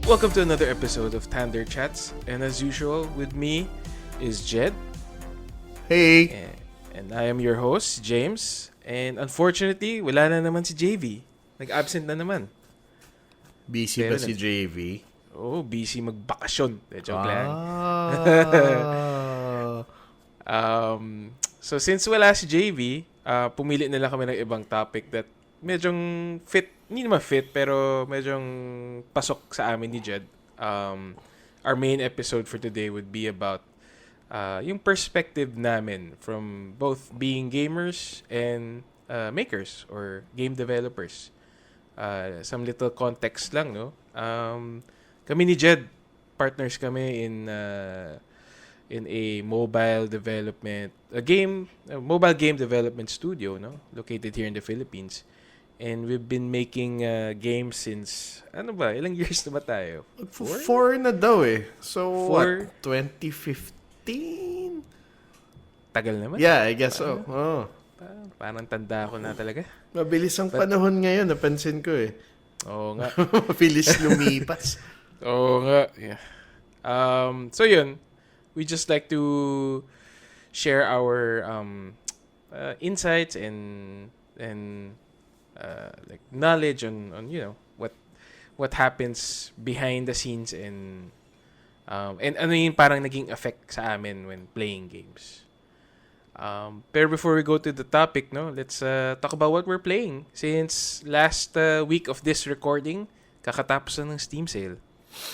Welcome to another episode of Tander Chats, and as usual, with me is Jed. Hey! And I am your host, James. And unfortunately, wala na naman si JV. Nag-absent na naman. Busy Pero ba si JV? Oh, busy magbakasyon. Joke lang. So since wala si JV, pumili na lang kami ng ibang topic that medyong fit, hindi naman fit, pero medyong pasok sa amin ni Jed. Our main episode for today would be about yung perspective namin from both being gamers and makers or game developers. Some little context lang, no? Kami ni Jed, partners kami in a mobile game development studio, no, located here in the Philippines. And we've been making games since ilang years na ba tayo? Four na daw eh. So Four? what? 2015? Tagal naman. Yeah, I guess so. Oh. Parang tanda ko na talaga. Mabilis ang panahon ngayon, napansin ko eh. Oo nga. Mabilis lumipas. Oo nga. Yeah. So yun, we just like to share our insights and like knowledge on what happens behind the scenes and ano yung parang naging effect sa amin when playing games. Pero before we go to the topic, no, let's talk about what we're playing. Since last week of this recording, kakatapos na ng Steam sale.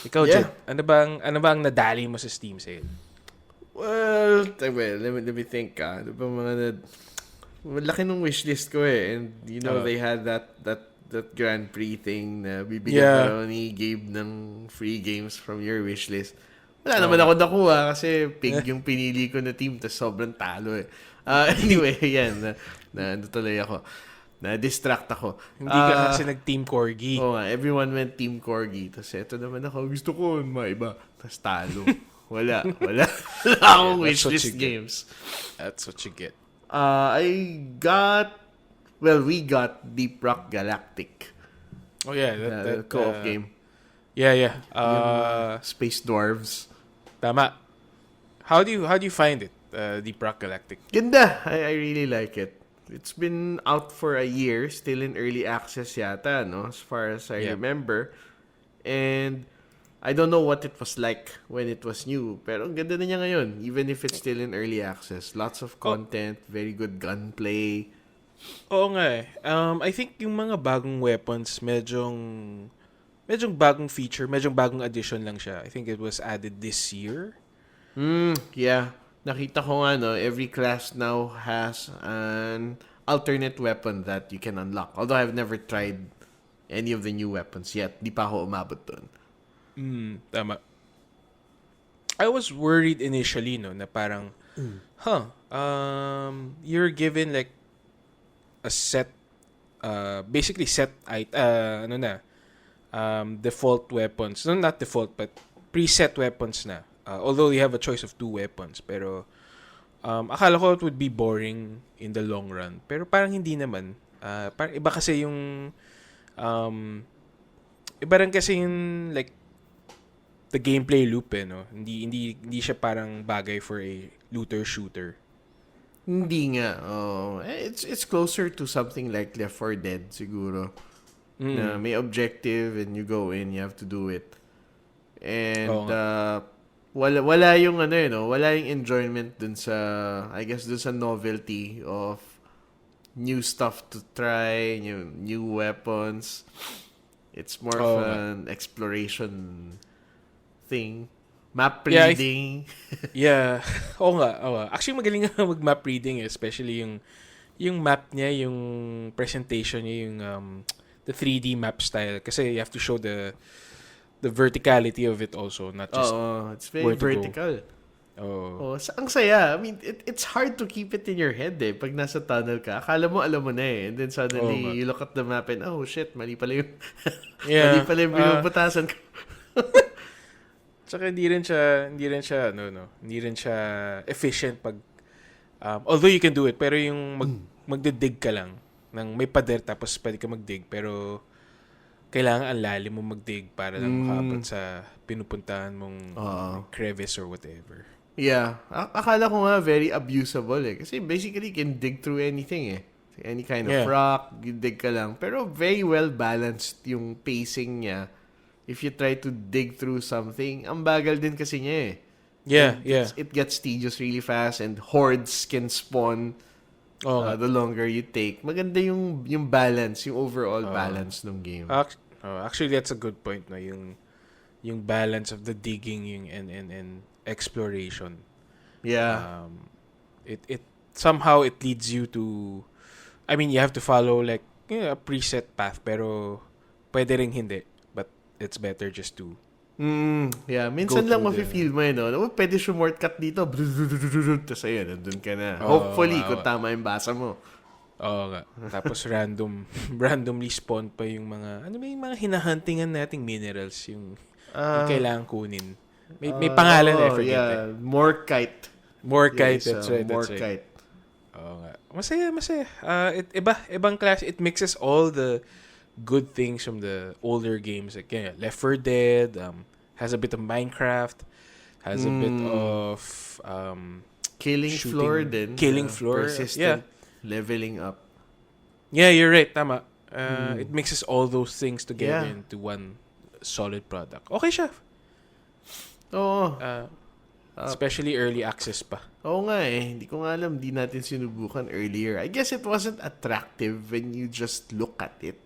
Ikaw, Jed, ano bang nadali mo sa Steam sale? Well, let me think. Ano ba mga malaki nung wishlist ko eh. And you know, they had that Grand Prix thing na bibigyan pa raw ni Gabe ng free games from your wishlist. Wala naman ako nakuha kasi pig yung pinili ko na team tas sobrang talo eh. Anyway, yan. Ano tuloy ako. Na-distract ako. Hindi ka kasi nag-Team Corgi. Oo nga, everyone went Team Corgi. Tapos eto naman ako, gusto ko maiba. Tapos talo. Wala akong wishlist games. That's what you get. We got Deep Rock Galactic. Oh yeah, that co-op game. Yeah. Space Dwarves. Tama. How do you find it? Deep Rock Galactic. Ganda. I really like it. It's been out for a year, still in early access yata, no? As far as I remember. And I don't know what it was like when it was new, pero ang ganda na niya ngayon, even if it's still in early access. Lots of content, very good gunplay. Oo nga eh. I think yung mga bagong weapons, medyong bagong feature, medyong bagong addition lang siya. I think it was added this year. Yeah. Nakita ko nga, no, every class now has an alternate weapon that you can unlock. Although I've never tried any of the new weapons yet. Di pa ako umabot dun. Tama. I was worried initially, no, na parang, you're given like a set, basically set, default weapons. No, not default, but preset weapons na. Although you have a choice of 2 weapons, pero akala ko it would be boring in the long run. Pero parang hindi naman. Parang iba kasi yung iba rin kasi yung like the gameplay loop eh, no? Hindi siya parang bagay for a looter shooter. Hindi nga. It's closer to something like Left 4 Dead siguro. Na may objective and you go in, you have to do it. And wala yung wala yung enjoyment dun sa, I guess dun sa novelty of new stuff to try, new weapons. It's more of an exploration thing. Map reading. Yeah. Oo nga. Actually, magaling nga mag-map reading, especially yung map niya, yung presentation niya, yung the 3D map style. Kasi you have to show the verticality of it also, not just it's very vertical. Ang saya. I mean, it's hard to keep it in your head eh. Pag nasa tunnel ka, akala mo alam mo na eh. And then suddenly, you look at the map and, oh shit, mali pala yung mali pala yung binubutasan ko. Tsaka hindi rin siya efficient pag although you can do it, pero yung magdidig ka lang ng may pader tapos pwede ka magdig, pero kailangan ang lalim mo magdig para lang makabot sa pinupuntahan mong crevice or whatever. Yeah. Akala ko nga very abusable eh. Kasi basically, you can dig through anything eh. Any kind of rock, you dig ka lang. Pero very well balanced yung pacing niya. If you try to dig through something, ang bagal din kasi niya eh. It gets tedious really fast and hordes can spawn the longer you take. Maganda yung balance, yung overall balance ng game. Actually, that's a good point. No? Yung balance of the digging and exploration. Yeah. It somehow it leads you to, I mean, you have to follow like a preset path, pero pwede ring hindi. But it's better just to minsan lang mafe-feel mo no? Pwede shortcut dito. Tapos ayun, nandun ka na. Hopefully, kung tama yung basa mo. Oo nga. Tapos randomly spawn pa yung mga, yung mga hinahuntingan nating minerals, yung kailangan kunin. May pangalan I forget. Yeah, Morkite. That's right. Morkite. Oo nga. Masaya. Ibang class. It mixes all the good things from the older games. Like Left 4 Dead, has a bit of Minecraft, has a bit of Killing shooting, Floor din. Killing Floor. Persistent leveling up. Yeah, you're right. Tama. It mixes all those things together into one solid product. Okay siya. Oo. Especially early access pa. Oo nga eh. Hindi ko nga alam. Hindi natin sinubukan earlier. I guess it wasn't attractive when you just look at it.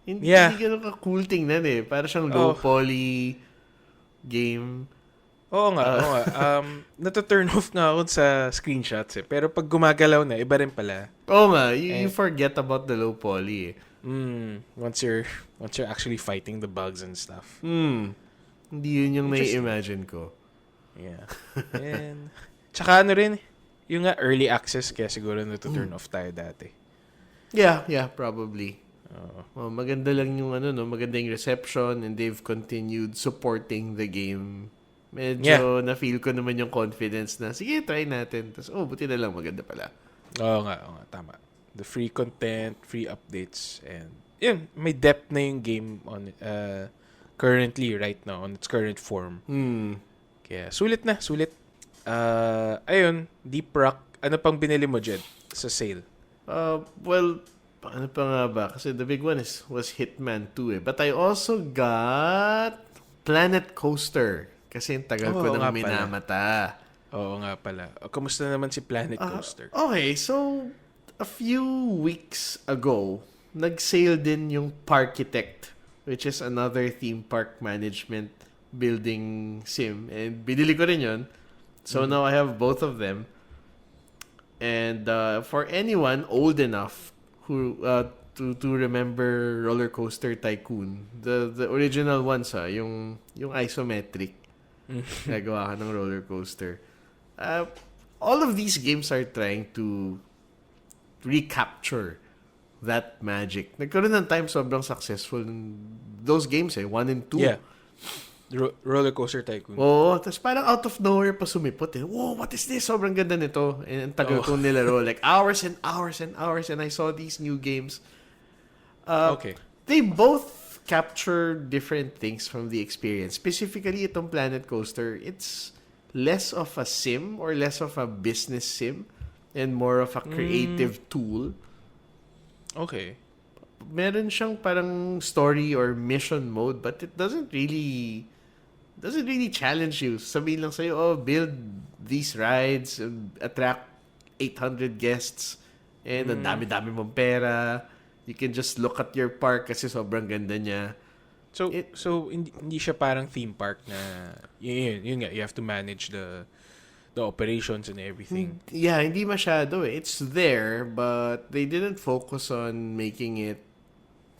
Hindi ganun ka-cool tingnan eh. Para siyang low-poly game. Oo nga. Nata-turn off nga ako sa screenshots eh. Pero pag gumagalaw na, iba rin pala. Oo nga. You forget about the low-poly eh. Once you're actually fighting the bugs and stuff. Hindi yun yung nai-imagine ko. Yeah. And tsaka rin, yung nga early access, kaya siguro nata-turn off tayo dati. Yeah, probably. Maganda lang yung maganda yung reception and they've continued supporting the game. Medyo na-feel ko naman yung confidence na, sige, try natin. Tapos, buti na lang, maganda pala. Oo nga, tama. The free content, free updates, and yun, may depth na yung game on currently, right now, on its current form. Kaya, sulit. Ayun, Deep Rock, ano pang binili mo, Jed, sa sale? Well, ano pa nga ba? Kasi the big one was Hitman 2 eh. But I also got Planet Coaster. Kasi yung tagal ko nang minamata. Oo nga pala. Kamusta naman si Planet Coaster? Okay, so a few weeks ago, nag-sale din yung Parkitect, which is another theme park management building sim. And binili ko rin yun. So now I have both of them. And for anyone old enough who to remember Roller Coaster Tycoon, the original ones yung isometric, nagawa ka ng roller coaster. All of these games are trying to recapture that magic. Nagkaroon ng time sobrang successful those games 1 and 2. Yeah. Roller Coaster Tycoon. Oo, tapos parang out of nowhere pa sumipot Whoa, what is this? Sobrang ganda nito. And ang tagal kong nilaro. Like hours and hours and hours and I saw these new games. Okay. They both capture different things from the experience. Specifically, itong Planet Coaster, it's less of a sim or less of a business sim and more of a creative tool. Okay. Meron siyang parang story or mission mode but it doesn't really challenge you. Sabihin lang sa'yo, build these rides and attract 800 guests and ang dami-dami mong pera. You can just look at your park kasi sobrang ganda niya. So hindi siya parang theme park na yun nga, you have to manage the operations and everything. Yeah, hindi masyado It's there, but they didn't focus on making it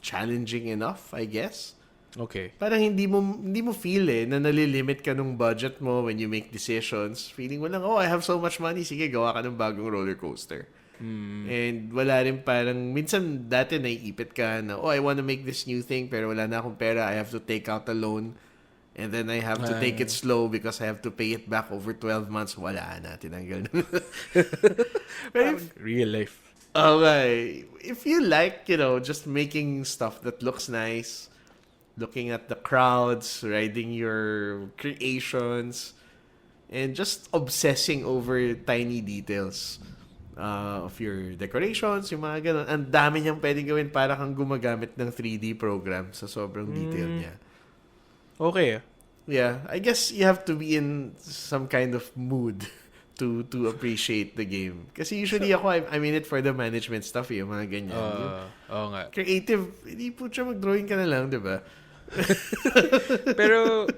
challenging enough, I guess. Okay. Parang hindi mo feel na nalilimit ka ng budget mo when you make decisions. Feeling mo lang, I have so much money, sige, gawa ka ng bagong roller coaster. And wala rin parang, minsan dati naiipit ka na, I want to make this new thing pero wala na akong pera, I have to take out a loan and then I have to take it slow because I have to pay it back over 12 months. Wala na, tinanggal na. Pero real life. Okay. If you like, just making stuff that looks nice, looking at the crowds, riding your creations, and just obsessing over tiny details of your decorations, yung mga ganun. Ang dami niyang pwedeng gawin para kang gumagamit ng 3D program sa sobrang detail niya. Okay. Yeah, I guess you have to be in some kind of mood to appreciate the game. Kasi usually I'm in it for the management stuff, yung mga ganyan. Oo nga. Creative, hindi po siya mag-drawing ka na lang, di ba? Pero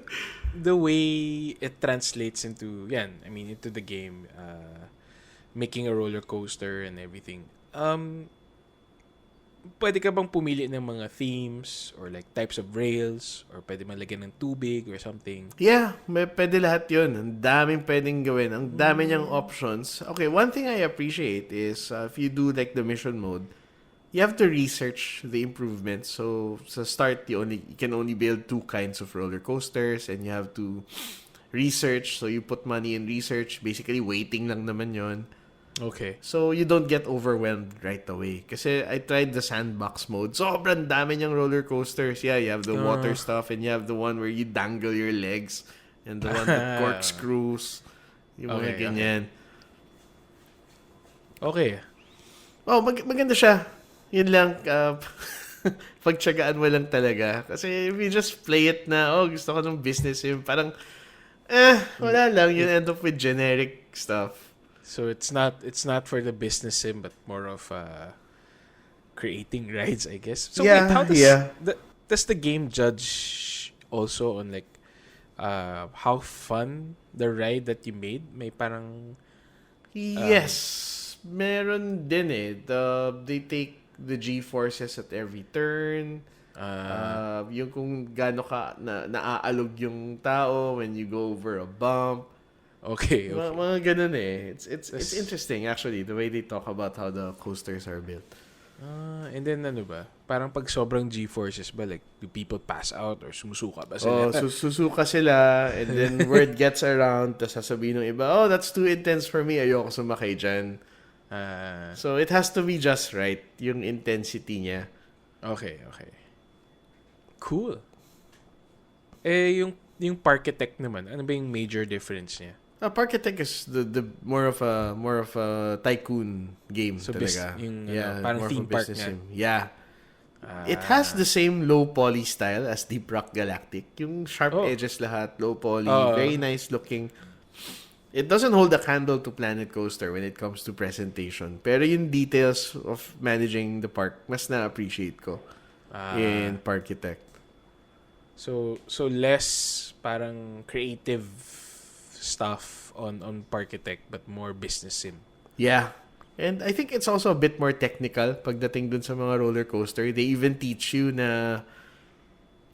the way it translates into into the game, making a roller coaster and everything. Pwede ka bang pumili ng mga themes or like types of rails or pwede malagyan ng tubig or something? Yeah, pwede lahat yun. Ang daming pwedeng gawin. Ang dami niyang options. Okay, one thing I appreciate is if you do like the mission mode, you have to research the improvements. So, sa start, you can only build 2 kinds of roller coasters and you have to research. So, you put money in research. Basically, waiting lang naman yon. Okay. So, you don't get overwhelmed right away. Kasi I tried the sandbox mode. Sobrang dami niyang roller coasters. Yeah, you have the water stuff and you have the one where you dangle your legs and the one that corkscrews. Yung mga ganyan. Okay. Oh, maganda siya. Yun lang. Pagtsagaan mo lang talaga. Kasi if you just play it na, gusto ko ng business sim, parang, wala lang. You end up with generic stuff. So it's not for the business sim but more of creating rides, I guess. So wait, how does the game judge also on like how fun the ride that you made? May parang yes, meron din eh. They take the G-forces at every turn. Yung kung gaano ka naaalog yung tao when you go over a bump. Okay. Mga ganun eh. It's interesting actually the way they talk about how the coasters are built. And then ano ba? Parang pag sobrang G-forces ba, like do people pass out or sumusuka ba sila? Susuka sila and then word gets around tapos sasabihin ng iba, that's too intense for me. Ayoko sumakay dyan. So it has to be just right yung intensity niya. Okay. Cool. Yung Parkitect naman, ano ba yung major difference niya? Parkitect is the more of a tycoon game so talaga. Parang theme park nga. Yeah. It has the same low poly style as Deep Rock Galactic. Yung sharp edges lahat, low poly, very nice looking. It doesn't hold a candle to Planet Coaster when it comes to presentation. Pero yung details of managing the park, mas na-appreciate ko in Parkitect. So less parang creative stuff on Parkitect but more business sim. Yeah. And I think it's also a bit more technical pagdating dun sa mga roller coaster. They even teach you na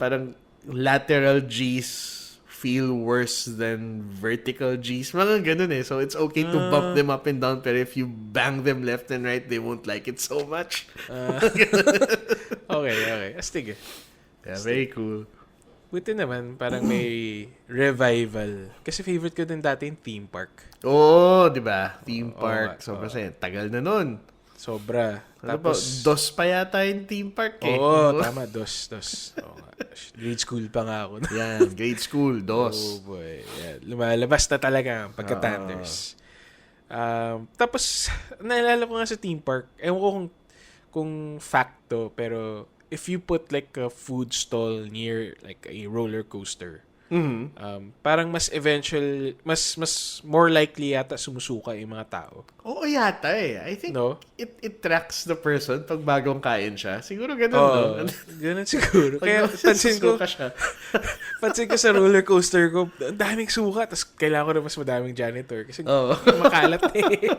parang lateral G's feel worse than vertical G's. Mga ganun eh. So it's okay to bump them up and down pero if you bang them left and right, they won't like it so much. Okay. Astig eh. Yeah, very cool. Buti naman, parang may revival. Kasi favorite ko din dati yung theme park. Di ba? Theme park. Sobra sa'yo. Tagal na nun. Sobra. Ano tapos, ba? DOS pa yata yung theme park eh. Tama. DOS. Grade school pa nga ako. Yan, grade school, DOS. Oh boy. Yeah. Lumalabas na talaga ang pagka-Tanders. Tapos, naalala ko nga sa theme park, ewan ko kung facto, pero if you put like a food stall near like a roller coaster, parang mas more likely yata sumusuka yung mga tao. Oo yata eh. I think it tracks the person pag bagong kain siya. Siguro ganun, no? Ganun siguro. Kaya pansin ko sa roller coaster ko, ang daming suka, tapos kailangan ko na mas madaming janitor kasi makalat eh.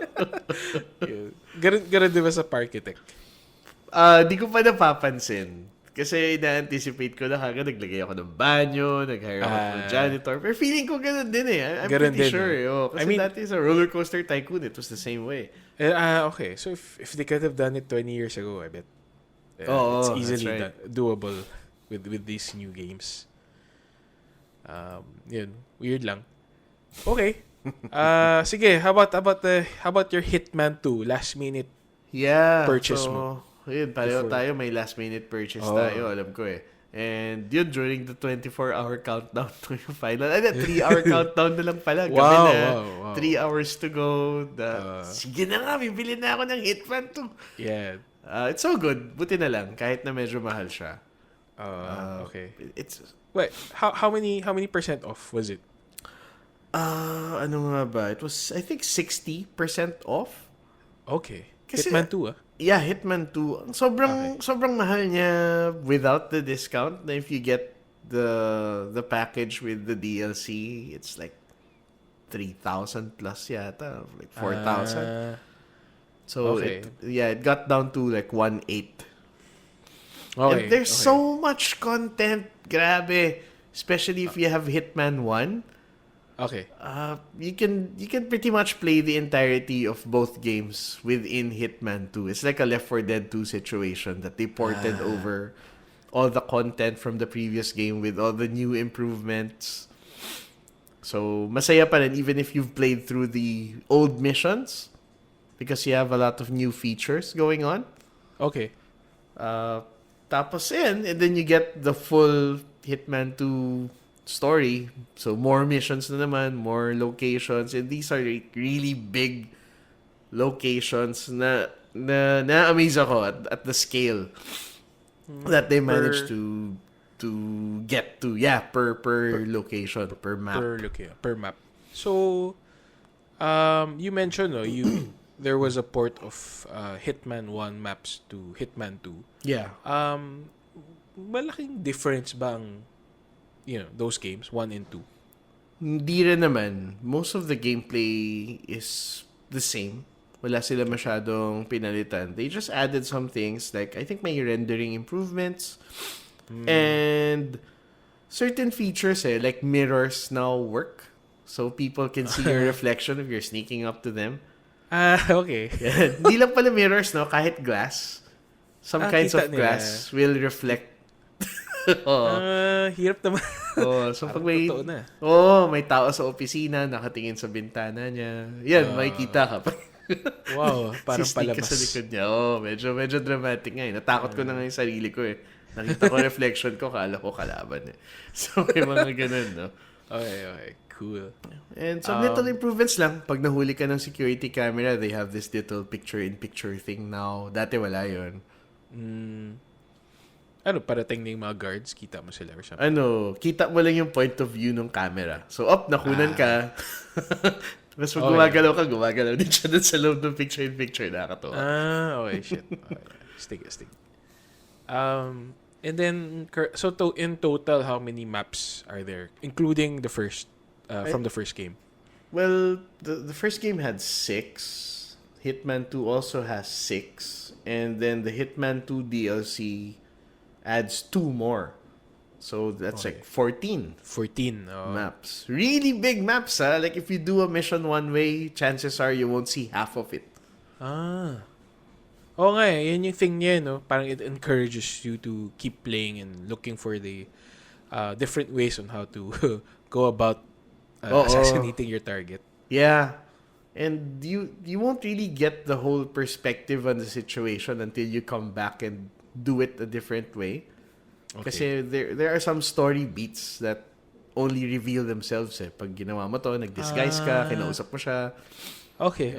Ganun diba sa Parkitect? Di ko pa napapansin. Kasi na-anticipate ko na kagad naglagay ako ng banyo, nag-hire ako ng janitor. Pero feeling ko ganun din eh. I'm pretty sure. Kasi dati sa Roller Coaster Tycoon, it was the same way. Okay. So if they could have done it 20 years ago, I bet it's easily doable with these new games. Yun. Weird lang. Okay. Sige, how about your Hitman 2 last minute purchase mo? Yun, tayo may last minute purchase tayo, alam ko eh. And yun, during the 24-hour countdown to yung final. 3-hour countdown na lang pala. Gabi Wow, na. wow, wow. 3 hours to go. Sige na nga, bibili na ako ng Hitman 2. Yeah. It's so good. Buti na lang, kahit na medyo mahal siya. Okay. It's... Wait, how many percent off was it? Ano nga ba? It was, I think, 60% off. Okay. Kasi, Hitman 2, ah? Yeah, Hitman 2. Sobrang mahal niya without the discount. Na if you get the package with the DLC, it's like 3,000 plus yata, like 4,000. So okay. it got down to like 1.8. Okay. And there's so much content, grabe. Especially if you have Hitman 1. Okay. You can pretty much play the entirety of both games within Hitman 2. It's like a Left 4 Dead 2 situation that they ported over all the content from the previous game with all the new improvements. So, masaya pa rin even if you've played through the old missions because you have a lot of new features going on. Okay. Tapos and then you get the full Hitman 2 story. So, more missions na naman, more locations. And these are really big locations na na-amaze ako at the scale that they managed to get to. Yeah, per location, per map. Per map. So, you mentioned, no, there was a port of Hitman 1 maps to Hitman 2. Yeah. Malaking difference ba ang those games, 1 and 2? Hindi rin naman. Most of the gameplay is the same. Wala sila masyadong pinalitan. They just added some things like, I think may rendering improvements. And certain features, like mirrors now work. So people can see your reflection if you're sneaking up to them. Okay. Hindi lang pala mirrors, no? Kahit glass. Some kinds of glass will reflect. Hirap naman. So pag may may tao sa opisina nakatingin sa bintana niya, yan makikita ka pa. Wow, parang palabas ka sa likod niya. Medyo dramatic nga. Natakot ko na nga yung sarili ko eh. Nakita ko reflection ko, kala ko kalaban eh. So may mga ganun, no? Okay, cool. And some little improvements lang. Pag nahuli ka ng security camera, they have this little picture-in-picture thing now. Dati wala yun. Parating na yung mga guards? Kita mo sila or something? Kita mo lang yung point of view ng camera. So, nakunan ka. Mas pag gumagalaw din siya dun sa loob ng picture-in-picture. Nakakatawa. Okay, shit. Okay. Stig. And then, so in total, how many maps are there? Including the first, from the first game? Well, the first game had 6. Hitman 2 also has 6. And then the Hitman 2 DLC adds 2 more. So that's like 14. 14 maps. Really big maps, ha? Like if you do a mission one way, chances are you won't see half of it. Oo nga eh. Yan yung thing niya, no? Parang it encourages you to keep playing and looking for the different ways on how to go about assassinating your target. Yeah. And you won't really get the whole perspective on the situation until you come back and do it a different way. Okay. Kasi there are some story beats that only reveal themselves eh. Pag ginawa mo to, nag-disguise ka, kinausap mo siya. Okay.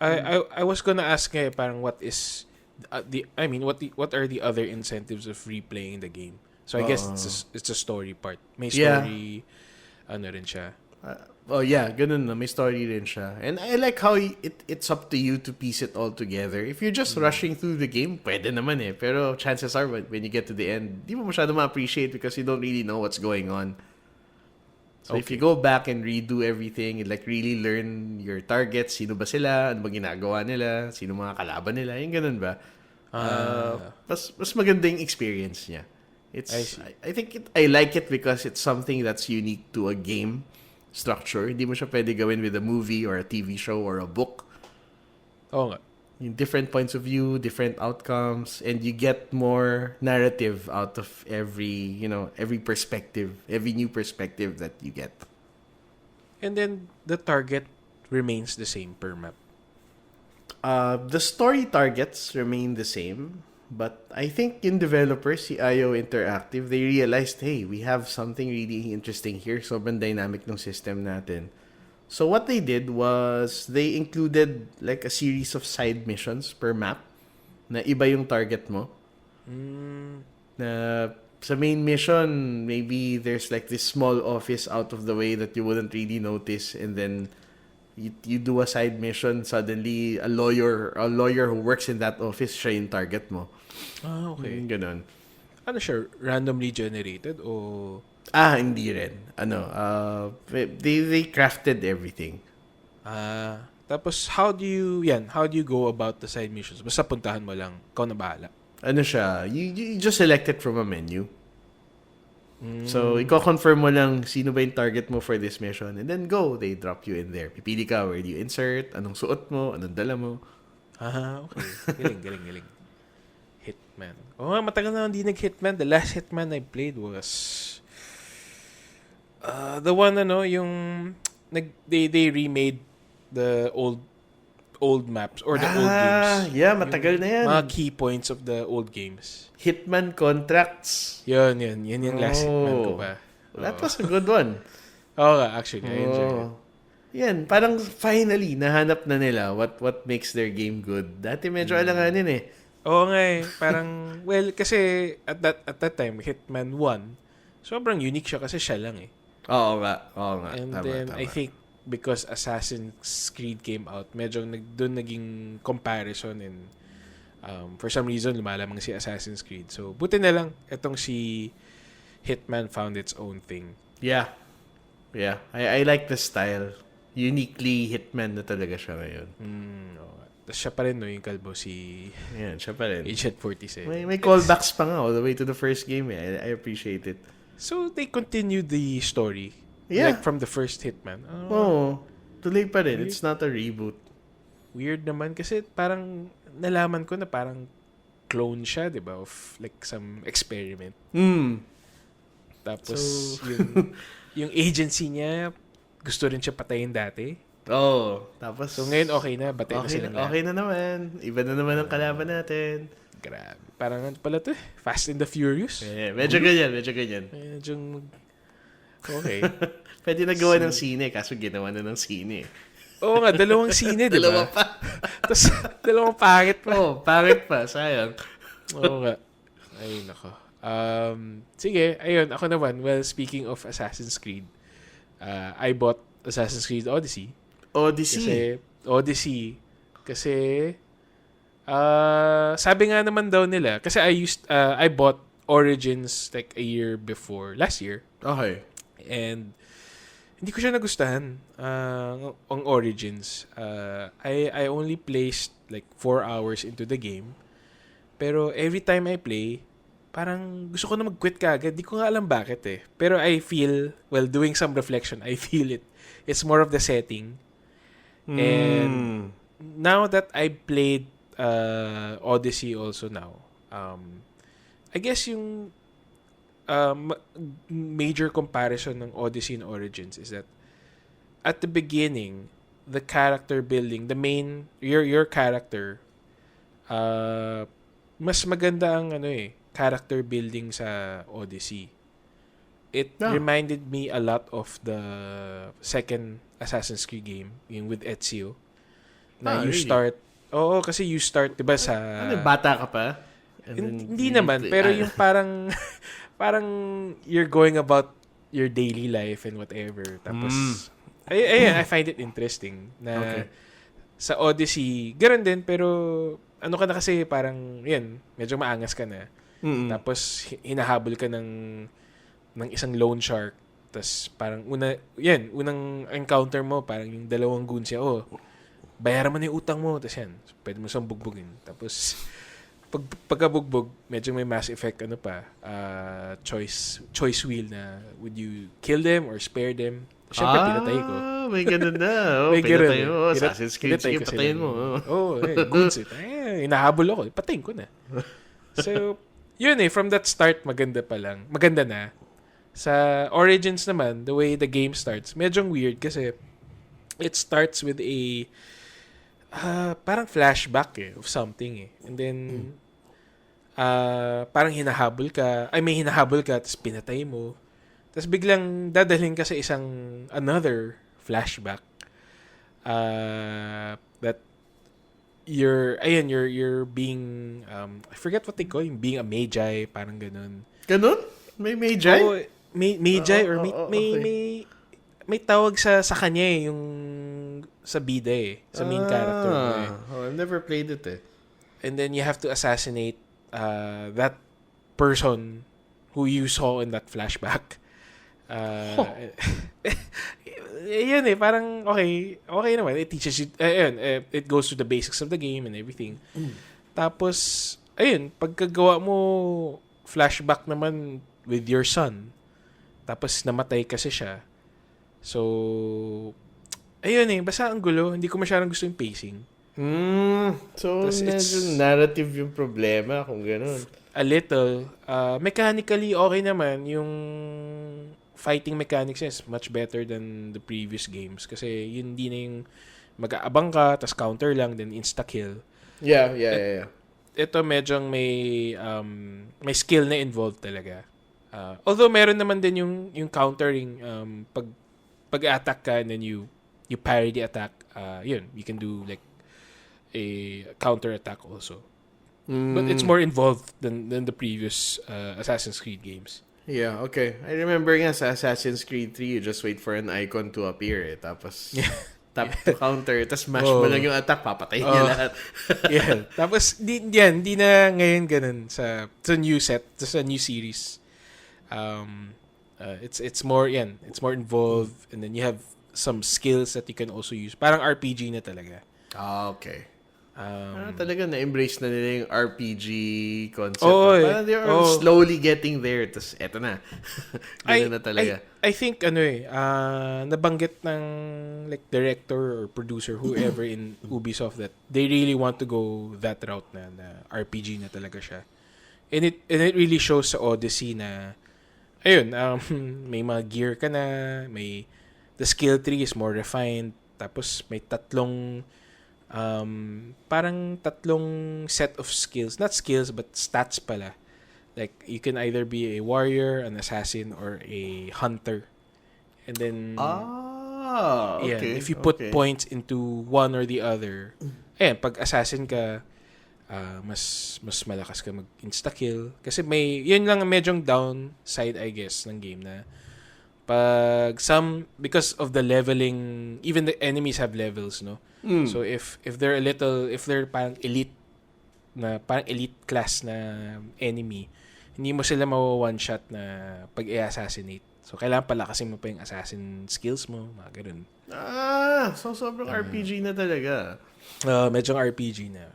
I was gonna ask parang what is what are the other incentives of replaying the game? So I guess it's a story part. May story rin siya. Ganun na. May story rin siya. And I like how it's up to you to piece it all together. If you're just rushing through the game, pwede naman eh. Pero chances are, when you get to the end, di mo masyado ma-appreciate because you don't really know what's going on. So if you go back and redo everything, and like really learn your targets, sino ba sila, ano ba ginagawa nila, sino mga kalaban nila, yung ganun ba? Mas maganda yung experience niya. I think I like it because it's something that's unique to a game structure. Hindi mo siya pwede gawin with a movie or a TV show or a book. Oo nga. Yung different points of view, different outcomes, and you get more narrative out of every perspective, every new perspective that you get. And then the target remains the same per map. The story targets remain the same, But I think in developers, si IO Interactive, they realized, hey, we have something really interesting here. Sobrang dynamic ng system natin. So what they did was they included like a series of side missions per map na iba yung target mo. Na sa main mission, maybe there's like this small office out of the way that you wouldn't really notice, and then you do a side mission, suddenly a lawyer who works in that office, siya yung target mo. Okay. Ganon. Ano siya? Randomly generated o... Hindi rin. They crafted everything. Tapos how do you go about the side missions? Basta puntahan mo lang, ikaw na bahala. Ano siya, you just select it from a menu. So, i-confirm mo lang sino ba yung target mo for this mission, and then go, they drop you in there. Pipili ka, where do you insert, anong suot mo, anong dala mo. Okay. Galing. Hitman. Matagal na hindi nag-Hitman. The last Hitman I played was the one yung they remade the old maps or the old games. Yeah, matagal na yan. Mga key points of the old games. Hitman Contracts. Yun yung last Hitman ko pa. That was a good one. Actually, I enjoyed it. Yan, parang finally nahanap na nila what makes their game good. Dati medyo alanganin eh. Oo nga eh. Parang, well, kasi at that time, Hitman 1, sobrang unique siya kasi siya lang eh. Oo nga. And tama. I think because Assassin's Creed came out, medyo doon naging comparison, and for some reason, lumalamang si Assassin's Creed. So, buti na lang, itong si Hitman found its own thing. Yeah. I like the style. Uniquely Hitman na talaga siya ngayon. Tapos siya pa rin, no, yung kalbo, si... Yan, siya pa rin. Agent 47. May callbacks pa nga all the way to the first game eh. I appreciate it. So, they continued the story. Yeah. Like from the first Hitman. Tuloy pa rin. It's not a reboot. Weird naman kasi parang nalaman ko na parang clone siya, di ba? Of like some experiment. Tapos yung agency niya, gusto rin siya patayin dati. Tapos... So ngayon okay na, batay na sila lahat. Okay na naman. Iba na naman ang kalaban natin. Grabe. Parang ano pala to, Fast and the Furious. Medyo ganyan. Medyo okay. Pwede na gawa ng sine, kaso ginawa na ng sine. Oo nga, dalawang sine, di ba? Dalawa pa. Tapos, dalawang pangit pa. Pangit pa. Sayang. Oo nga. Ay, nako. Sige, ayun, ako naman. Well, speaking of Assassin's Creed, I bought Assassin's Creed Odyssey. Kasi, sabi nga naman daw nila, kasi I bought Origins like a year before, last year. Okay. And, hindi ko siya nagustuhan, ang Origins. I only placed like 4 hours into the game. Pero every time I play, parang gusto ko na mag-quit kaagad. Di ko nga alam bakit eh. Pero I feel, well, doing some reflection, I feel it. It's more of the setting. And now that I played Odyssey also now, I guess yung major comparison ng Odyssey and Origins is that at the beginning, the character building, the main, your character, mas maganda ang character building sa Odyssey. It reminded me a lot of the second Assassin's Creed game, yung with Ezio. Na you really? Start, kasi you start, diba sa... bata ka pa? Hindi naman, pero yung parang you're going about your daily life and whatever. Tapos, I find it interesting na sa Odyssey, ganoon din, pero ano ka na kasi parang, medyo maangas ka na. Tapos, hinahabol ka ng isang loan shark. Tapos, parang unang encounter mo, parang yung dalawang goons siya, bayaran mo na yung utang mo. Tapos pwede mo siyang bugbugin. Tapos, pagkabugbog, medyo may mass effect, choice wheel na, would you kill them or spare them? Siyempre, pinatay ko. May ganun na. Pinatay mo. Assassin's Creed, sige, patayin mo. Goons hinahabol ako. Patayin ko na. So, yun from that start, maganda na. Sa Origins naman, the way the game starts, medyo weird kasi it starts with a parang flashback of something. And then parang may hinahabol ka, tapos pinatay mo. Tapos biglang dadalhin ka sa another flashback. That you're being, I forget what they call it, being a magi, parang ganun. Ganun? May Magi? Oh, magi or okay. may tawag sa kanya yung sa bida sa main character mo I've never played it And then you have to assassinate that person who you saw in that flashback. Yun parang okay naman. It teaches you, it goes to the basics of the game and everything. Tapos, pagkagawa mo flashback naman with your son. Tapos namatay kasi siya. So, basta ang gulo. Hindi ko masyadong gusto yung pacing. So, medyo narrative yung problema kung gano'n. A little. Mechanically, okay naman. Yung fighting mechanics is much better than the previous games. Kasi yun di na yung mag-aabang ka, tas counter lang, then insta-kill. Yeah. Ito medyo may skill na involved talaga. Although meron naman din yung countering, pag-attack ka and then you parry the attack, you can do like a counter attack also. But it's more involved than the previous Assassin's Creed games. Yeah, okay. I remember nga sa Assassin's Creed 3, you just wait for an icon to appear Tapos tap to counter, tapos mash mo lang yung attack, papatay niya lahat. Yeah. Tapos di na ngayon ganun sa new set, sa new series. It's more involved, and then you have some skills that you can also use. Parang RPG na talaga. Okay. Talaga na-embrace na nila yung RPG concept. Parang they're slowly getting there. Tapos eto na. Ganun na talaga. I think nabanggit ng like director or producer, whoever in Ubisoft, that they really want to go that route na RPG na talaga siya. And it really shows sa Odyssey na may mga gear ka na, the skill tree is more refined, tapos may parang tatlong set of skills, not skills but stats pala. Like you can either be a warrior, an assassin, or a hunter. And then okay. if you put points into one or the other, pag assassin ka, mas malakas ka mag insta-kill. Kasi yun lang medyong downside, I guess, ng game na because of the leveling, even the enemies have levels, no? So if they're parang elite class na enemy, hindi mo sila one shot na pag i-assassinate. So kailangan palakasin mo pa yung assassin skills mo, mga ganun. So sobrang RPG na talaga. Medyong RPG na.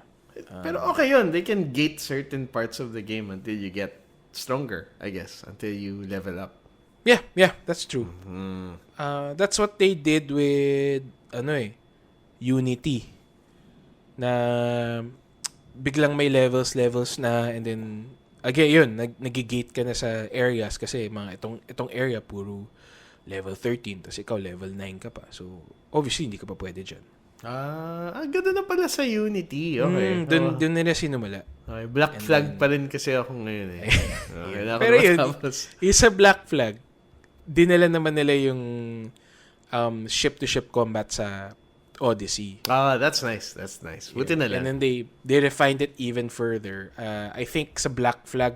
Pero okay yun. They can gate certain parts of the game until you get stronger, I guess. Until you level up. Yeah, that's true. That's what they did with Unity. Na biglang may levels na, and then again yun, nagigate ka na sa areas kasi itong area puro level 13, tapos ikaw level 9 ka pa. So obviously hindi ka pa pwede dyan. Ganda na pala sa Unity. Okay. Dun nila sinumala. Okay, Black Flag pa rin kasi ako ngayon Pero yun, isa Black Flag, dinala naman nila yung ship-to-ship combat sa Odyssey. That's nice. Buti na lang. And then they refined it even further. I think sa Black Flag,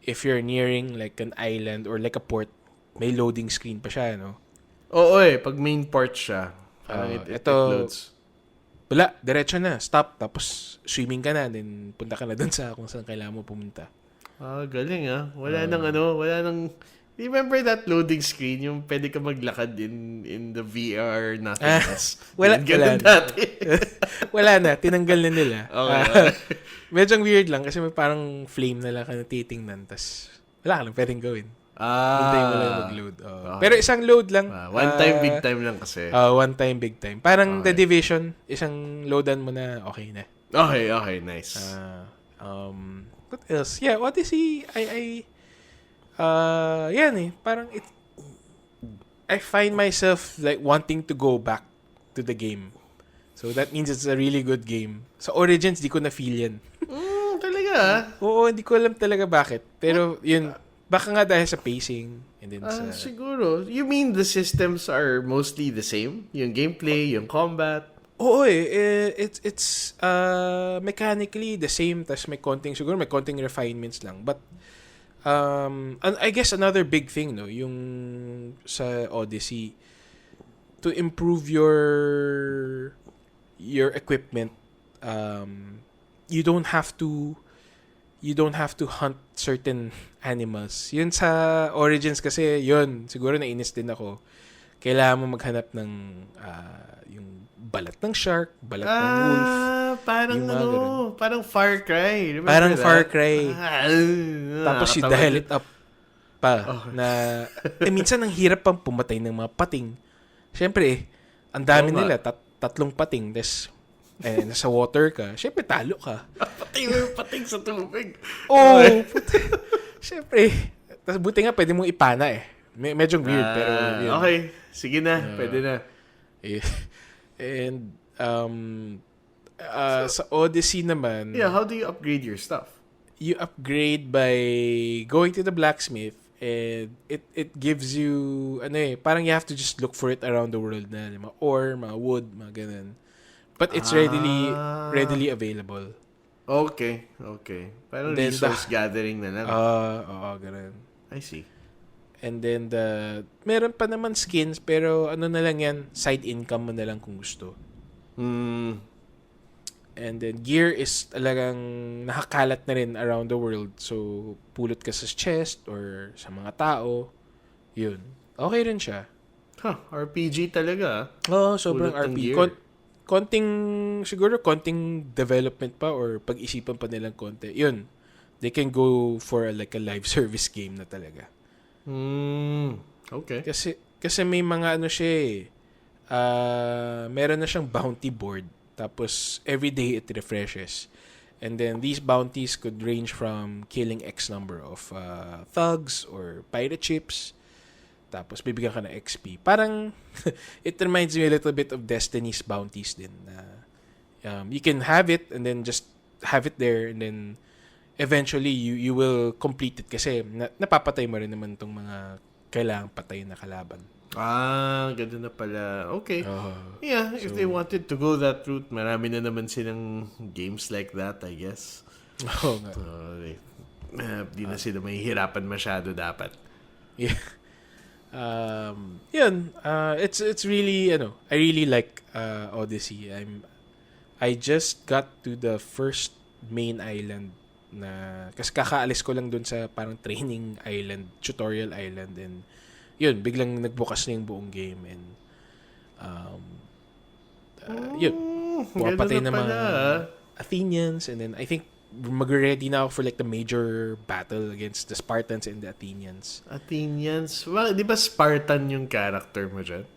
if you're nearing like an island or like a port, may loading screen pa siya, no? Oo pag main port siya. It loads. Wala, diretso na, stop, tapos swimming ka na, then punta ka na dun sa kung saan kailangan mo pumunta. Galing wala nang remember that loading screen, yung pwede ka maglakad in the VR nothingness? Wala na, tinanggal na nila. Okay. Medyo weird lang kasi may parang flame na lang ka na titingnan, tas wala ka lang pwedeng gawin. Hintayin mo lang mag-load. Okay. Pero isang load lang. One time, big time lang kasi. One time, big time. Parang The Division, isang loadan mo na okay na. Okay, nice. What else? Yeah, Odyssey, parang I find myself like wanting to go back to the game. So that means it's a really good game. Sa Origins, di ko na feel yan. Talaga? talaga? Oo, hindi ko alam talaga bakit. Pero yun, baka nga dahil sa pacing. And then Siguro. You mean the systems are mostly the same? Yung gameplay, yung combat? Oo it's mechanically the same, tas may konting refinements lang. But and I guess another big thing, no, yung sa Odyssey, to improve your equipment, you don't have to hunt certain animals. Yun sa Origins kasi, yun, siguro nainis din ako. Kailangan mo maghanap ng yung balat ng shark, balat ng wolf. Parang Far Cry. Remember Parang that? Far Cry. Tapos you nakakatawa dial yun. it up pa. Na, minsan ang hirap pang pumatay ng mga pating. Siyempre, ang dami Oo nga. nila, tatlong pating. Des, nasa water ka. Siyempre, talo ka. Patay mo yung pating sa tubig. Oh, siyempre. Tapos buti nga, pwede mong ipana eh. Medyo weird, pero yun. Okay, sige na. Pwede na. Eh, and, sa Odyssey naman, Yeah, how do you upgrade your stuff? you upgrade by going to the blacksmith, and it gives you, parang you have to just look for it around the world na, mga ore, mga wood, mga ganun. But it's readily available. Okay. Parang Then resource gathering na lang. Oo, ganun. I see. And then meron pa naman skins, pero ano na lang yan, side income mo na lang kung gusto. And then gear is talagang nakakalat na rin around the world. So pulot ka sa chest or sa mga tao. Yun. Okay rin siya. RPG talaga. Oo, sobrang Pulot ng RP. gear. Konting development pa or pag-isipan pa nilang konti. Yun. They can go for like a live service game na talaga. Okay. Kasi may mga siya meron na siyang bounty board. Tapos every day it refreshes. And then these bounties could range from killing X number of thugs or pirate ships. Tapos bibigyan ka ng XP. Parang it reminds me a little bit of Destiny's bounties din. You can have it and then just have it there, and then eventually you will complete it kasi napapatay mo rin naman tong mga kailangang patayin na kalaban. Ganda na pala. Okay. Yeah, if they wanted to go that route, marami na naman silang games like that, I guess. Oo nga. So, di na sila mahihirapan masyado dapat. Yeah. Yun. It's really, I really like Odyssey. I just got to the first main island na, kasi kakaalis ko lang dun sa parang training island, tutorial island, and yun, biglang nagbukas na yung buong game, and yun, pumapatay na mga Athenians, and then I think mag-ready na ako for like the major battle against the Spartans and the Athenians. Well, di ba Spartan yung character mo dyan?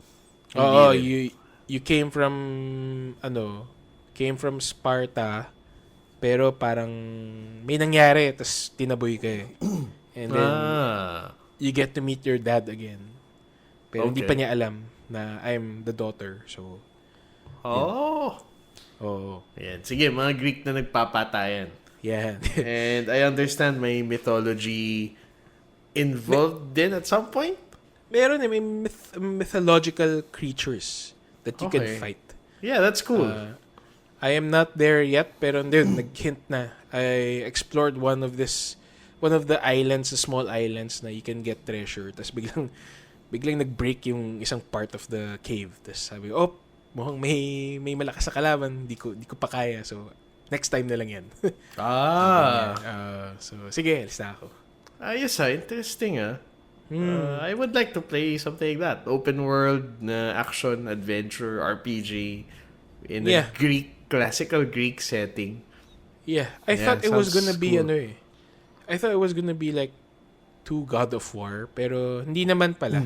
Oo, you came from Sparta, pero parang may nangyari, tapos tinaboy ka eh. And then you get to meet your dad again. Pero hindi pa niya alam na I'm the daughter. So, Yan. Sige, mga Greek na nagpapatayan. yeah. And I understand may mythology involved din at some point? Meron may mythological creatures that you can fight. Yeah, that's cool. I am not there yet, pero nag-hint na. I explored one of the islands, the small islands na you can get treasure. Tapos biglang nag-break yung isang part of the cave. Tapos sabi ko, mukhang may malakas sa kalaban. Di ko pa kaya. So, next time na lang yan. So, sige, alis na ako. Yes, interesting I would like to play something like that. Open world na action, adventure, RPG in a classical Greek setting. Yeah, I thought it was gonna be I thought it was gonna be like 2 God of War, pero hindi naman pala.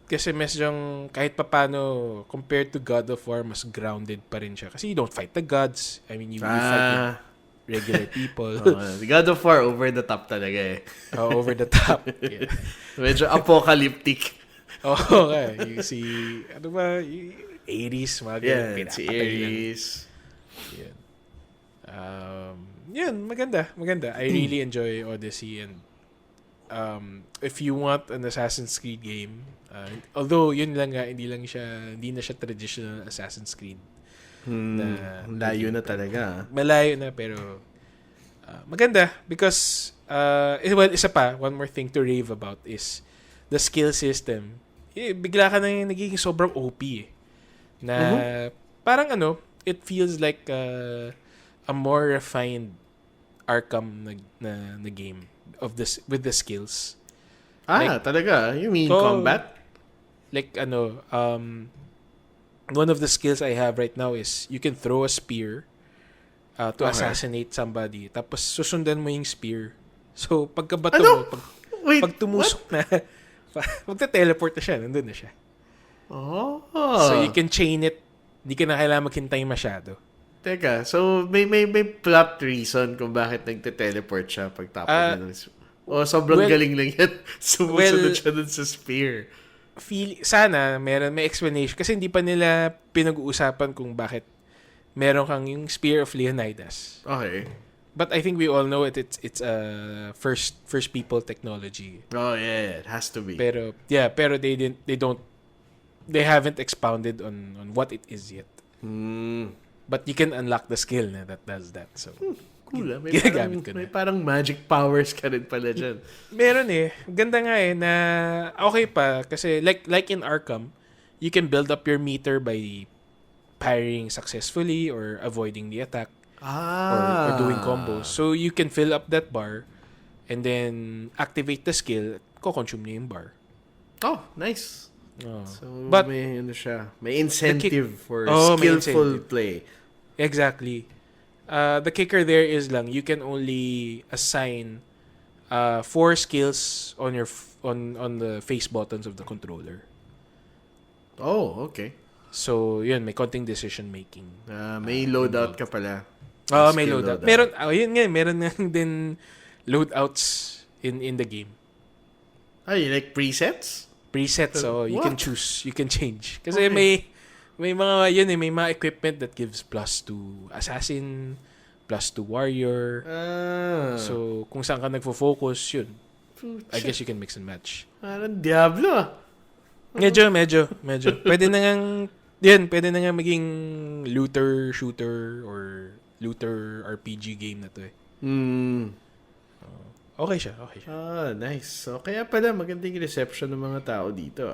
Kasi mesyong kahit papano compared to God of War, mas grounded pa rin siya. Kasi you don't fight the gods. I mean, you fight with regular people. The God of War over the top talaga Over the top. Yeah. Medyo apocalyptic. Okay. You see, Ares, mga Yeah, si Ares. Yeah. Yun, maganda. I really enjoy Odyssey, and if you want an Assassin's Creed game, although yun lang nga, hindi na siya traditional Assassin's Creed. Layo na talaga. Malayo na, pero maganda because isa pa, one more thing to rave about is the skill system. Bigla ka na nagiging sobrang OP eh. Na parang it feels like a more refined Arkham na game of this with the skills. Talaga? You mean combat? Like one of the skills I have right now is you can throw a spear to assassinate somebody. Tapos susundan mo yung spear. So pagkabato mo, pag tumusok na, magte-teleport na siya, nandun na siya. So you can chain it. Hindi ka na kailangan maghintay masyado. Teka, so may plot reason kung bakit nagte-teleport siya pag tapon niya. Sobrang galing lang yan. Sumusunod siya dun sa spear. Sana may explanation kasi hindi pa nila pinag-uusapan kung bakit meron kang yung Spear of Leonidas. Okay. But I think we all know it's a first people technology. Oh yeah, it has to be. Pero they haven't expounded on what it is yet. But you can unlock the skill that does that. So cool. May parang magic powers ka rin pala dyan. Meron eh. Ganda nga eh na okay pa kasi like in Arkham, you can build up your meter by parrying successfully or avoiding the attack or doing combos. So you can fill up that bar and then activate the skill, ko-consume niya yung bar. Oh, nice. So but may incentive for skillful play. Exactly. The kicker there is lang you can only assign 4 skills on your on the face buttons of the controller. Oh, okay. So, yun, may konting decision making. May loadout ka pala. May loadout. Meron nga din loadouts in the game. You like presets? Presets, so you can choose, you can change. Kasi may mga may mga equipment that gives plus to assassin, plus to warrior. So kung saan ka nagfo-focus, yun. I guess you can mix and match. Parang Diablo. Medyo. Pwede na nga maging looter shooter or looter RPG game na to eh. Okay siya. Nice. So, kaya pala magandang reception ng mga tao dito.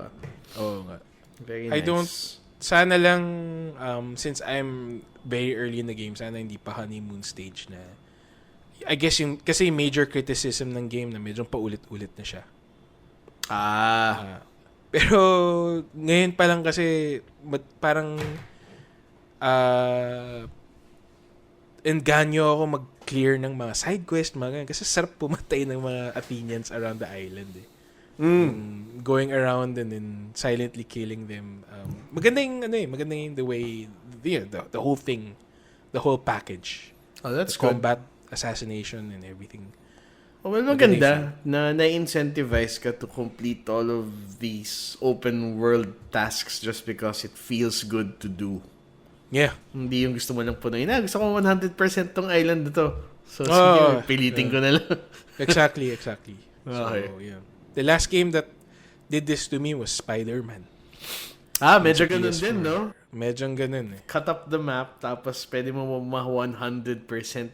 Oo nga. Very nice. Sana lang, since I'm very early in the game, sana hindi pa honeymoon stage na, I guess kasi major criticism ng game na medyo paulit-ulit na siya. Pero, ngayon pa lang kasi, parang, engganyo ako mag-clear ng mga side quest, kasi sarap pumatay ng mga Athenians around the island eh. Going around and then silently killing them. Maganda yung the way, the whole thing, the whole package. Oh, that's the combat, assassination, and everything. Oh, well, maganda na na-incentivize ka to complete all of these open world tasks just because it feels good to do. Yeah. Hindi yung gusto mo lang punuin. Gusto ko 100% tong island na to. So, sige, pilitin ko na lang. Exactly. So, okay. yeah. The last game that did this to me was Spider-Man. Medyo ganun din, no? Medyo ganun eh. Cut up the map, tapos pwede mo ma-100%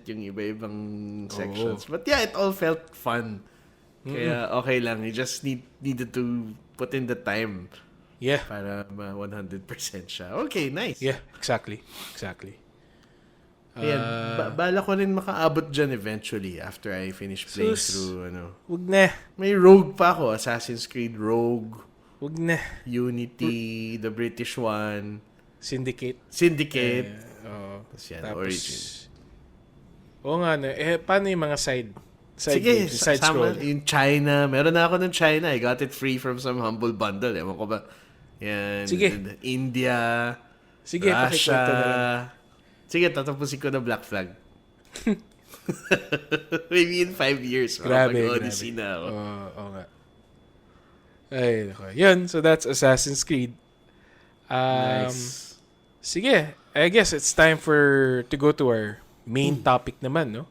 yung iba-ibang sections. But yeah, it all felt fun. Kaya okay lang. You just needed to put in the time. Yeah. Para ma-100% siya. Okay, nice. Yeah, exactly. Ayan, bala ko rin makaabot dyan eventually after I finish playing through, Wag na. May Rogue pa ako. Assassin's Creed Rogue. Wag na. Unity, the British one. Syndicate. Tapos yan, Origin. Oo nga, paano yung mga side Sige, games, side scroll? Yung China. Meron na ako ng China. I got it free from some humble bundle. Ewan ko ba. Yan. Sige. India. Sige, Russia. Sige, tatapusin ko na Black Flag. Maybe in 5 years. Grabe. Odyssey na ako. Oo nga. Ay, okay. Yun, so that's Assassin's Creed. Nice. Sige, I guess it's time to go to our main topic naman, no?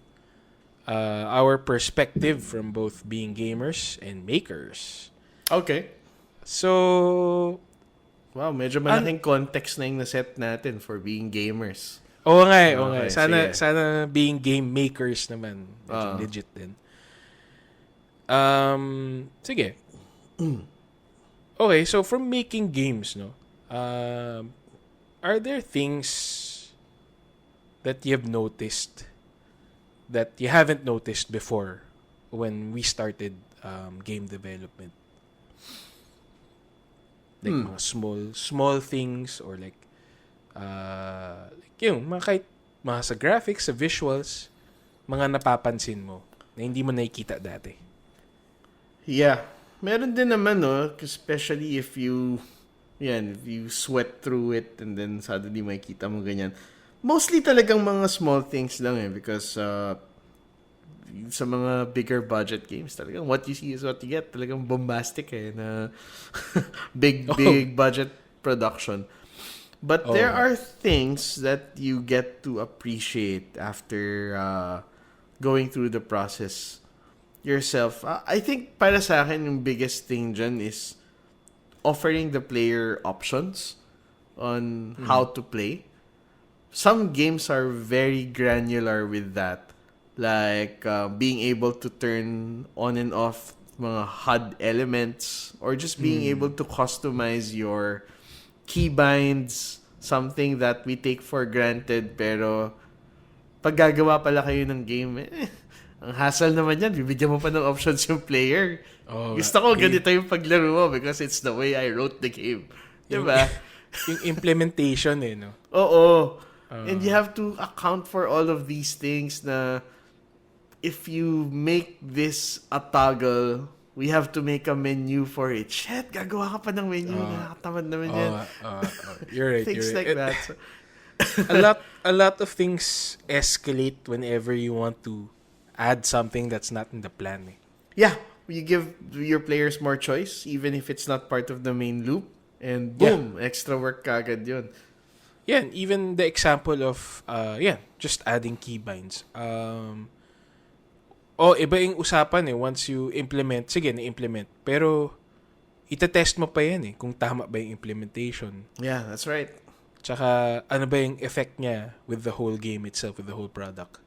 Our perspective from both being gamers and makers. Okay. So, wow, medyo malaking context na yung naset natin for being gamers. Oo nga eh. Sana being game makers naman. Medyo legit din. Sige. Okay, so from making games, no? Are there things that you've noticed that you haven't noticed before when we started game development? Like mga small things or like yung mga kahit mga sa graphics, sa visuals, mga napapansin mo na hindi mo nakikita dati. Yeah. Meron din naman, no? Especially if you sweat through it and then suddenly makikita mo ganyan. Mostly talagang mga small things lang because sa mga bigger budget games talagang what you see is what you get. Talagang bombastic na big budget production. But there are things that you get to appreciate after going through the process yourself. I think para sa akin yung biggest thing dyan is offering the player options on how to play. Some games are very granular with that. Like being able to turn on and off mga HUD elements or just being able to customize your keybinds, something that we take for granted pero pag gagawa pala kayo ng game, ang hassle naman yan. Bibigyan mo pa ng options yung player. Gusto ko ganito yung paglaro mo because it's the way I wrote the game. Diba? Yung implementation no? Oo. And you have to account for all of these things na if you make this a toggle, we have to make a menu for it. Shit, gagawa ka pa ng menu. Nakakatamad naman yan. You're right. Things like that. So, a lot of things escalate whenever you want to add something that's not in the plan. Yeah. You give your players more choice even if it's not part of the main loop. And boom, extra work kagad yun. Yeah, even the example of just adding keybinds. Iba yung usapan once you implement, sige na-implement. Pero itetest mo pa yan kung tama ba yung implementation. Yeah, that's right. Tsaka ano ba yung effect niya with the whole game itself, with the whole product.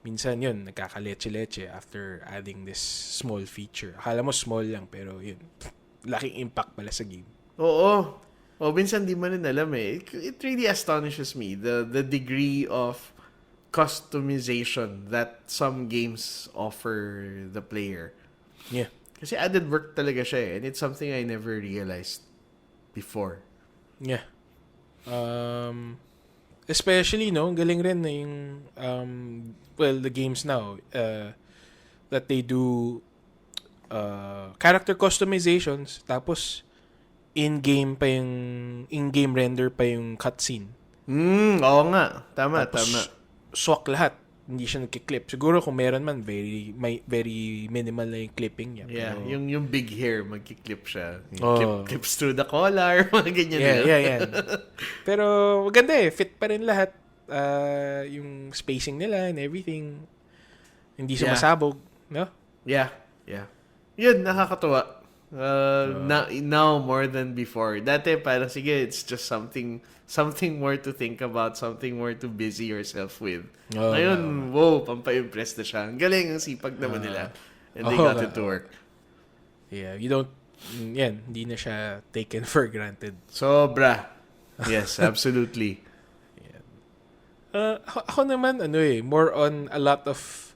Minsan yun, nagkakaleche-leche after adding this small feature. Akala mo small lang, pero yun, laking impact pala sa game. Oo. Minsan di mo rin alam It really astonishes me, the degree of customization that some games offer the player. Yeah. Kasi added work talaga siya and it's something I never realized before. Yeah. Especially, galing rin na yung, the games now, that they do character customizations, tapos in-game render pa yung cutscene. Oo nga. Tama. Swak lahat. Hindi siya nagki-clip. Siguro kung meron man, very minimal na yung clipping niya. Yeah, pero, yung big hair, magki-clip siya. Clips through the collar, mga ganyan. Yeah. Pero maganda Fit pa rin lahat. Yung spacing nila and everything. Hindi sumasabog. No? Yeah. Yun, nakakatuwa. Now more than before. Dati parang sige, it's just something more to think about, something more to busy yourself with. Ngayon, pampa-impress na siya. Ang galing, ang sipag naman nila. And they got it to work. Yeah, you don't, hindi na siya taken for granted. Sobra. Yes, absolutely. Ako naman, more on a lot of,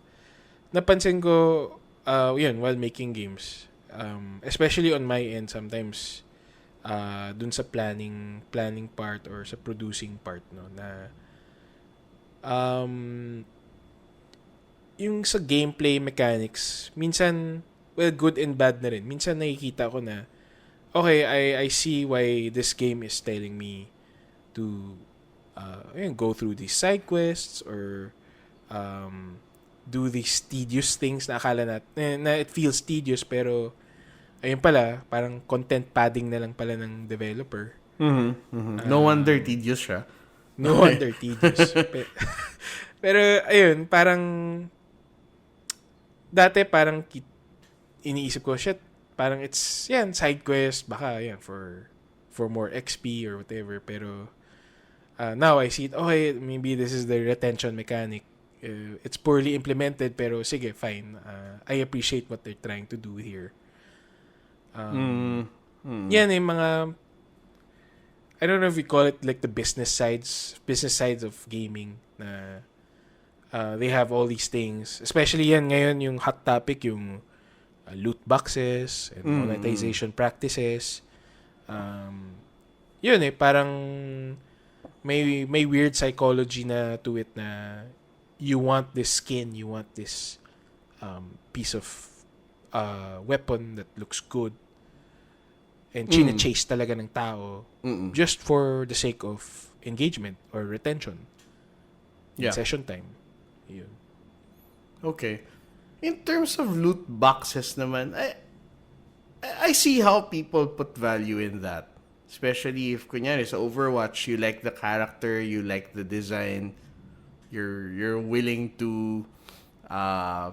napansin ko, while making games, especially on my end, sometimes, dun sa planning part or sa producing part na yung sa gameplay mechanics minsan good and bad na rin. Minsan nakikita ko na okay, I see why this game is telling me to go through these side quests or do these tedious things na akala na it feels tedious pero ayun pala, parang content padding na lang pala ng developer. No wonder tedious siya. No wonder tedious. Pero, ayun, parang, dati parang iniisip ko, shit, parang it's, yan, side quest, baka, yan, for more XP or whatever. Pero, now I see it, okay, maybe this is the retention mechanic. It's poorly implemented, pero sige, fine. I appreciate what they're trying to do here. Yan yung mga, I don't know if we call it like the business sides of gaming na they have all these things. Especially yan ngayon yung hot topic, yung loot boxes and monetization practices. Yun parang may weird psychology na to it na you want this skin, you want this piece of weapon that looks good and china-chase talaga ng tao just for the sake of engagement or retention in session time. Yun. Okay. In terms of loot boxes naman, I see how people put value in that. Especially if, kunyari, sa Overwatch, you like the character, you like the design, you're willing to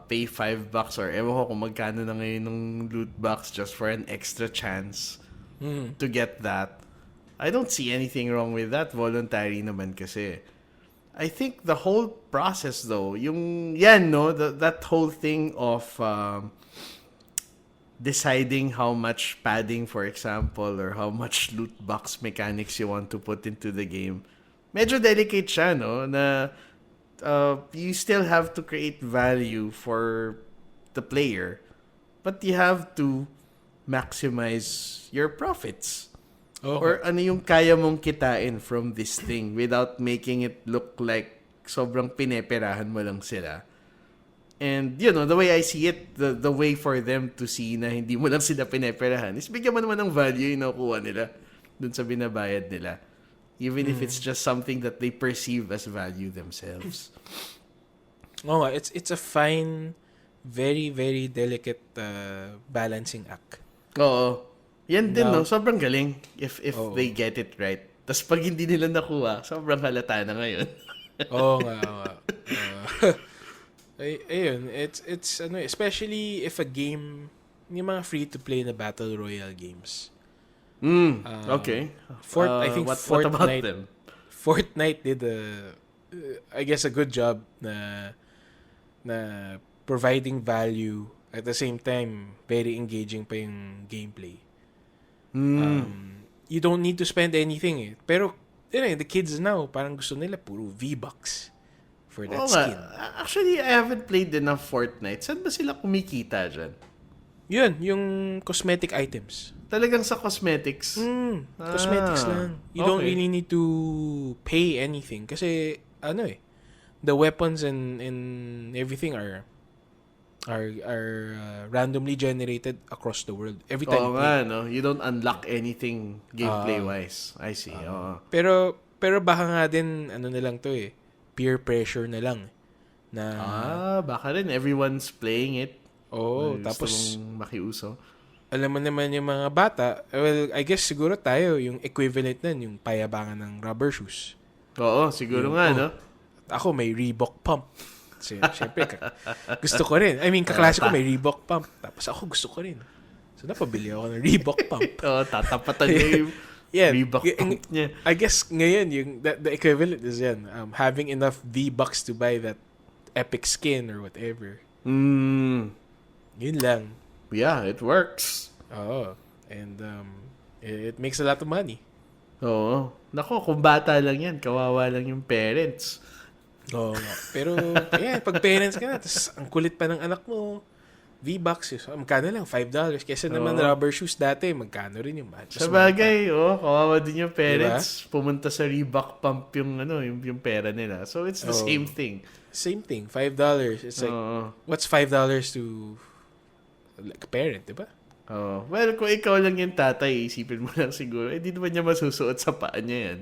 pay $5 or ewan ko kung magkano na ngayon ng loot box just for an extra chance to get that. I don't see anything wrong with that. Voluntary naman kasi. I think the whole process though, that whole thing of deciding how much padding, for example, or how much loot box mechanics you want to put into the game, medyo delicate siya, no? Na you still have to create value for the player, but you have to maximize your profits. Okay. Or ano yung kaya mong kitain from this thing without making it look like sobrang pineperahan mo lang sila. And, the way I see it, the way for them to see na hindi mo lang sila pineperahan is bigyan mo naman ng value yung nakuha nila dun sa binabayad nila. Even if it's just something that they perceive as value themselves. Oh, it's a fine, very, very delicate balancing act. Oo. Yan din, no? Sobrang galing if they get it right. Tapos pag hindi nila nakuha, sobrang halata na ngayon. Oo nga. Ayun, it's especially if a game, yung mga free-to-play na Battle Royale games. Okay. I think what about them? Fortnite did I guess a good job na providing value at the same time very engaging pa yung gameplay. You don't need to spend anything pero the kids now parang gusto nila puro V-Bucks for that skin. Actually, I haven't played enough Fortnite. Saan ba sila kumikita dyan? Yun, yung cosmetic items. Talagang sa cosmetics? Cosmetics lang. You don't really need to pay anything. Kasi, the weapons and everything are randomly generated across the world. Every time you play. No? You don't unlock anything gameplay-wise. I see. Pero baka nga din, na lang to peer pressure na lang. Baka rin. Everyone's playing it. Tapos makiuso. Alam mo naman yung mga bata, well, I guess siguro tayo, yung equivalent nun, yung payabangan ng rubber shoes. Oo, siguro nga, no? Ako may Reebok pump. Siyempre, gusto ko rin. I mean, kaklase ko may Reebok pump. Tapos ako gusto ko rin. So, napabili ako ng Reebok pump. Tatapatan niya yung Reebok pump niya. I guess ngayon, yung the equivalent is yan. Having enough V-Bucks to buy that epic skin or whatever. Yun lang. Yeah, it works. And it makes a lot of money. Nako, kung bata lang yan, kawawa lang yung parents. Pero, pag parents ka na, tas ang kulit pa ng anak mo, V-Bucks, magkano lang? $5. Kesa naman rubber shoes dati, magkano rin yung match. Sa bagay, kawawa din yung parents. Diba? Pumunta sa Reebok pump yung pera nila. So, it's the same thing. Same thing, $5. It's like, what's $5 to like a parent, diba? Well, kung ikaw lang yung tatay, isipin mo lang siguro, di naman niya masusuot sa paa niya yan.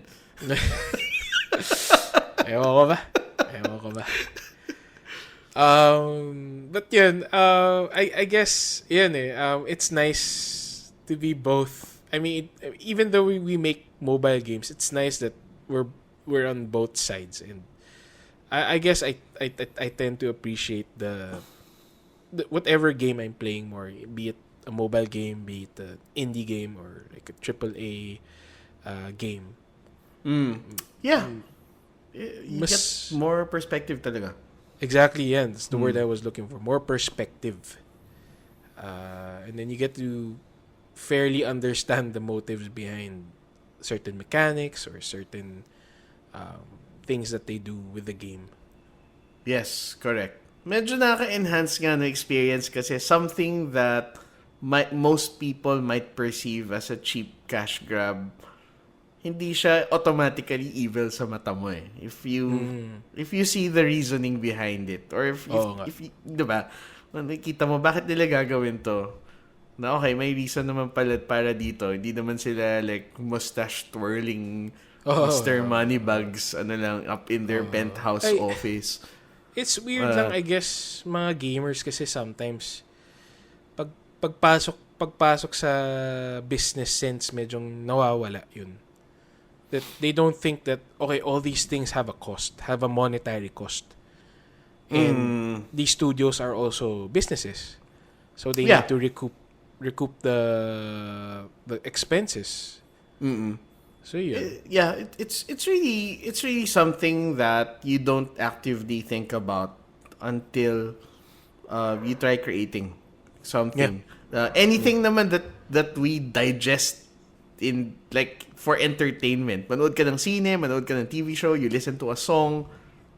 Ewan ko ba? But yun, I guess, yun it's nice to be both. I mean, even though we make mobile games, it's nice that we're we're on both sides, and I guess I tend to appreciate the whatever game I'm playing more, be it a mobile game, be it an indie game, or like a triple A game. Yeah. Mm, You get Mas more perspective talaga. exactly, yeah, that's the word I was looking for. More perspective, and then you get to fairly understand the motives behind certain mechanics or certain things that they do with the game. Yes, correct. Medyo nakaka-enhance nga ng experience kasi something that most people might perceive as a cheap cash grab, hindi siya automatically evil sa mata mo eh. If you see the reasoning behind it, or Oo nga. if 'di ba? Nakikita mo bakit nila gagawin to? Na okay, may reason naman pala para dito. Hindi naman sila like mustache twirling Mr. Moneybags ano lang up in their penthouse Ay, office. it's weird lang, I guess, mga gamers kasi sometimes pagpasok sa business sense medyong nawawala yun. That they don't think that okay, all these things have a cost, have a monetary cost. And these studios are also businesses. So they need to recoup the expenses. So yeah, it's really something that you don't actively think about until you try creating something. Anything naman that we digest in like for entertainment. Manood ka ng sine, manood ka ng TV show, you listen to a song.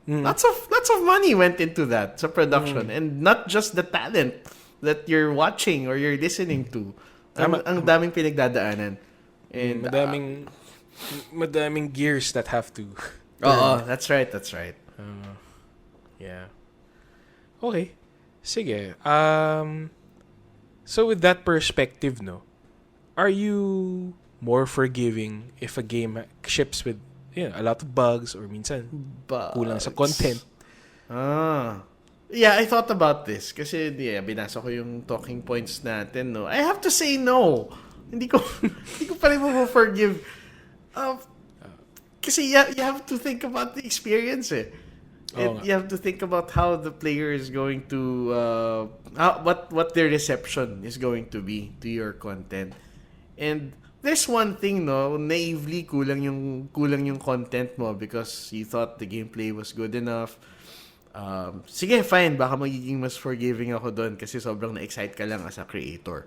Lots of money went into that sa production, and not just the talent that you're watching or you're listening to. Ang daming pinagdadaanan. And madaming gears that have to oh, that's right. yeah. Okay. Sige. So with that perspective, no, are you more forgiving if a game ships with a lot of bugs or minsan kulang sa content? Yeah, I thought about this kasi binasa ko yung talking points natin, no. I have to say no. Hindi ko pa rin mo forgive. Kasi you have to think about the experience eh. And you have to think about how the player is going to what their reception is going to be to your content. And there's one thing, no, naively kulang yung content mo because you thought the gameplay was good enough. Sige, fine, baka magiging mas forgiving ako doon kasi sobrang na-excite ka lang as a creator.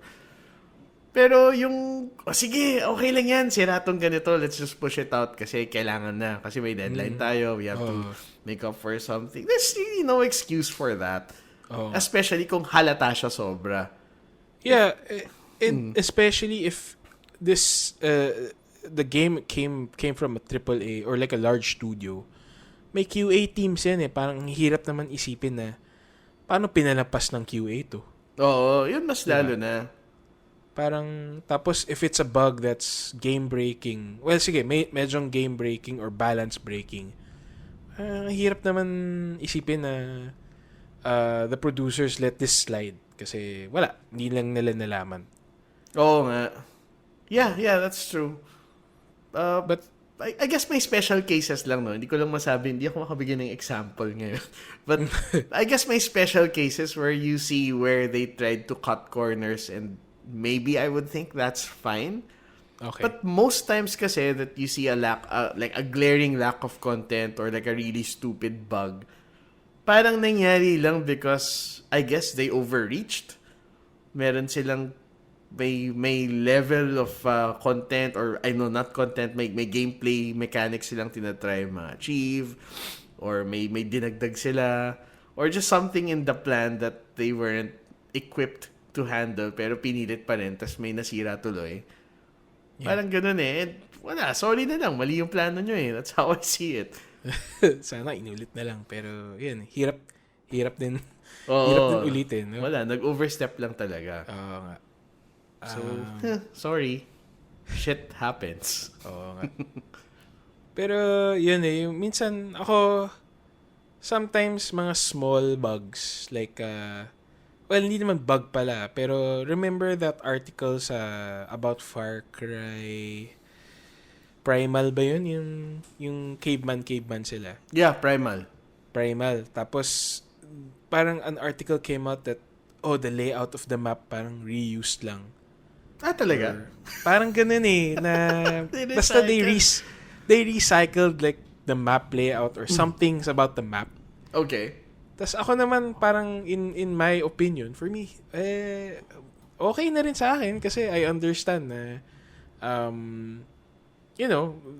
Pero yung, sige, okay lang yan, sira tong ganito, let's just push it out kasi kailangan na. Kasi may deadline tayo, we have to make up for something. There's really no excuse for that. Especially kung halata siya sobra. Yeah, and especially if this, the game came from a triple A or like a large studio, may QA teams yan eh. Parang hirap naman isipin na paano pinalapas ng QA to. Oo, yun mas lalo na. Parang, tapos if it's a bug that's game-breaking, well, sige, medyong game-breaking or balance-breaking, hirap naman isipin na the producers let this slide. Kasi wala, hindi lang nila nalaman. Oo nga. Yeah, that's true. But I guess may special cases lang, no? Hindi ko lang masabi, hindi ako makabigyan ng example ngayon. But I guess may special cases where you see where they tried to cut corners and maybe I would think that's fine. Okay. But most times kasi that you see a lack, like a glaring lack of content or like a really stupid bug, parang nangyari lang because I guess they overreached. Meron silang may level of content or I know not content, may gameplay mechanics silang tinatry ma-achieve or may dinagdag sila or just something in the plan that they weren't equipped to handle pero pinilit pa rin tas may nasira tuloy. Parang ganun eh. Wala, sorry na lang. Mali yung plano nyo eh. That's how I see it. Sana inulit na lang. Pero yun, hirap din. Oo. Hirap din ulitin. No? Wala, nag-overstep lang talaga. Oo nga. So, sorry. Shit happens. Oo nga. Pero yun eh. Minsan ako, sometimes mga small bugs like well, hindi naman bug pala, pero remember that article sa about Far Cry Primal ba yun? Yung caveman sila. Yeah, Primal. Tapos, parang an article came out that, the layout of the map parang reused lang. Talaga? Or, parang ganun na basta they recycled like the map layout or some things about the map. Okay. Tas ako naman parang in my opinion, for me, okay na rin sa akin kasi I understand na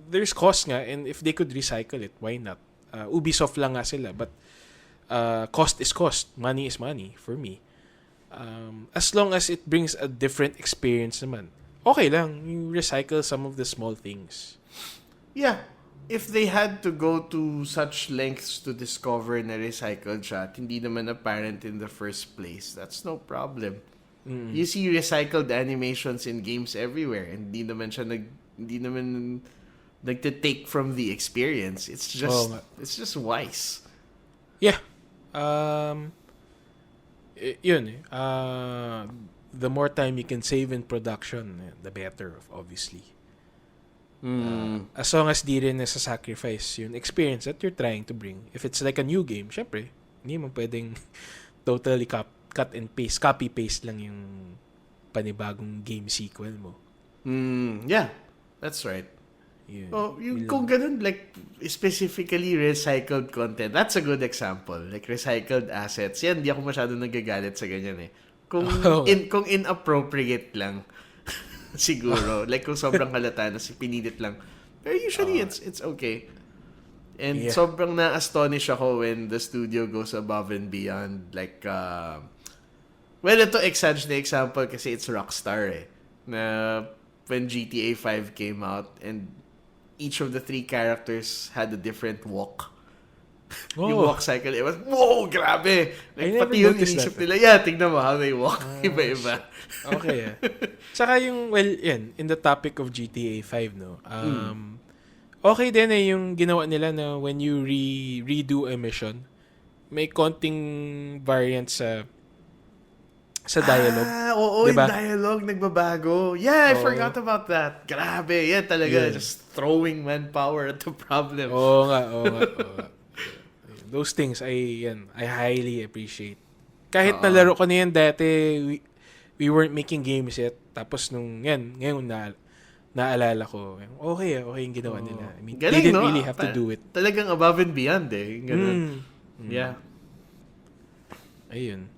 there's cost nga, and if they could recycle it, why not? Ubisoft lang nga sila, but cost is cost, money is money for me. As long as it brings a different experience naman, okay lang, you recycle some of the small things. Yeah. If they had to go to such lengths to discover na recycled siya at hindi naman apparent in the first place, that's no problem. You see recycled animations in games everywhere, and hindi naman nagte-take from the experience. It's just wise. Yeah. Yun the more time you can save in production, the better, obviously. As long as di rin nasa-sacrifice yung experience that you're trying to bring. If it's like a new game, syempre, hindi mo pwedeng totally cut and paste, copy-paste lang yung panibagong game sequel mo. Yeah, that's right. Kung ganun, like, specifically recycled content, that's a good example. Like, recycled assets. Yan, di ako masyado nagagalit sa ganyan eh. Kung inappropriate lang, siguro. Like, kung sobrang halata na pinilit lang. Pero usually, it's okay. And sobrang na-astonish ako when the studio goes above and beyond. Like, ito exage na example kasi it's Rockstar eh. Na when GTA 5 came out and each of the 3 characters had a different walk. Yung walk cycle, it was, whoa, grabe! Like, pati yung inisip nila, tignan mo how they walk. Iba-iba. Okay, Saka yung, in the topic of GTA 5, no? Okay din yung ginawa nila na when you redo a mission, may konting variant sa dialogue. Oo, diba? Yung dialogue nagbabago. Yeah, I forgot about that. Grabe, talaga. Just throwing manpower at the problem. Oo nga. Those things, I highly appreciate. Kahit nalaro ko na yan dati, we weren't making games yet. Tapos ngayon naalala ko, okay yung ginawa nila. I mean, galing, they didn't really have to do it. Talagang above and beyond eh. Ganun. Yeah. Ayun.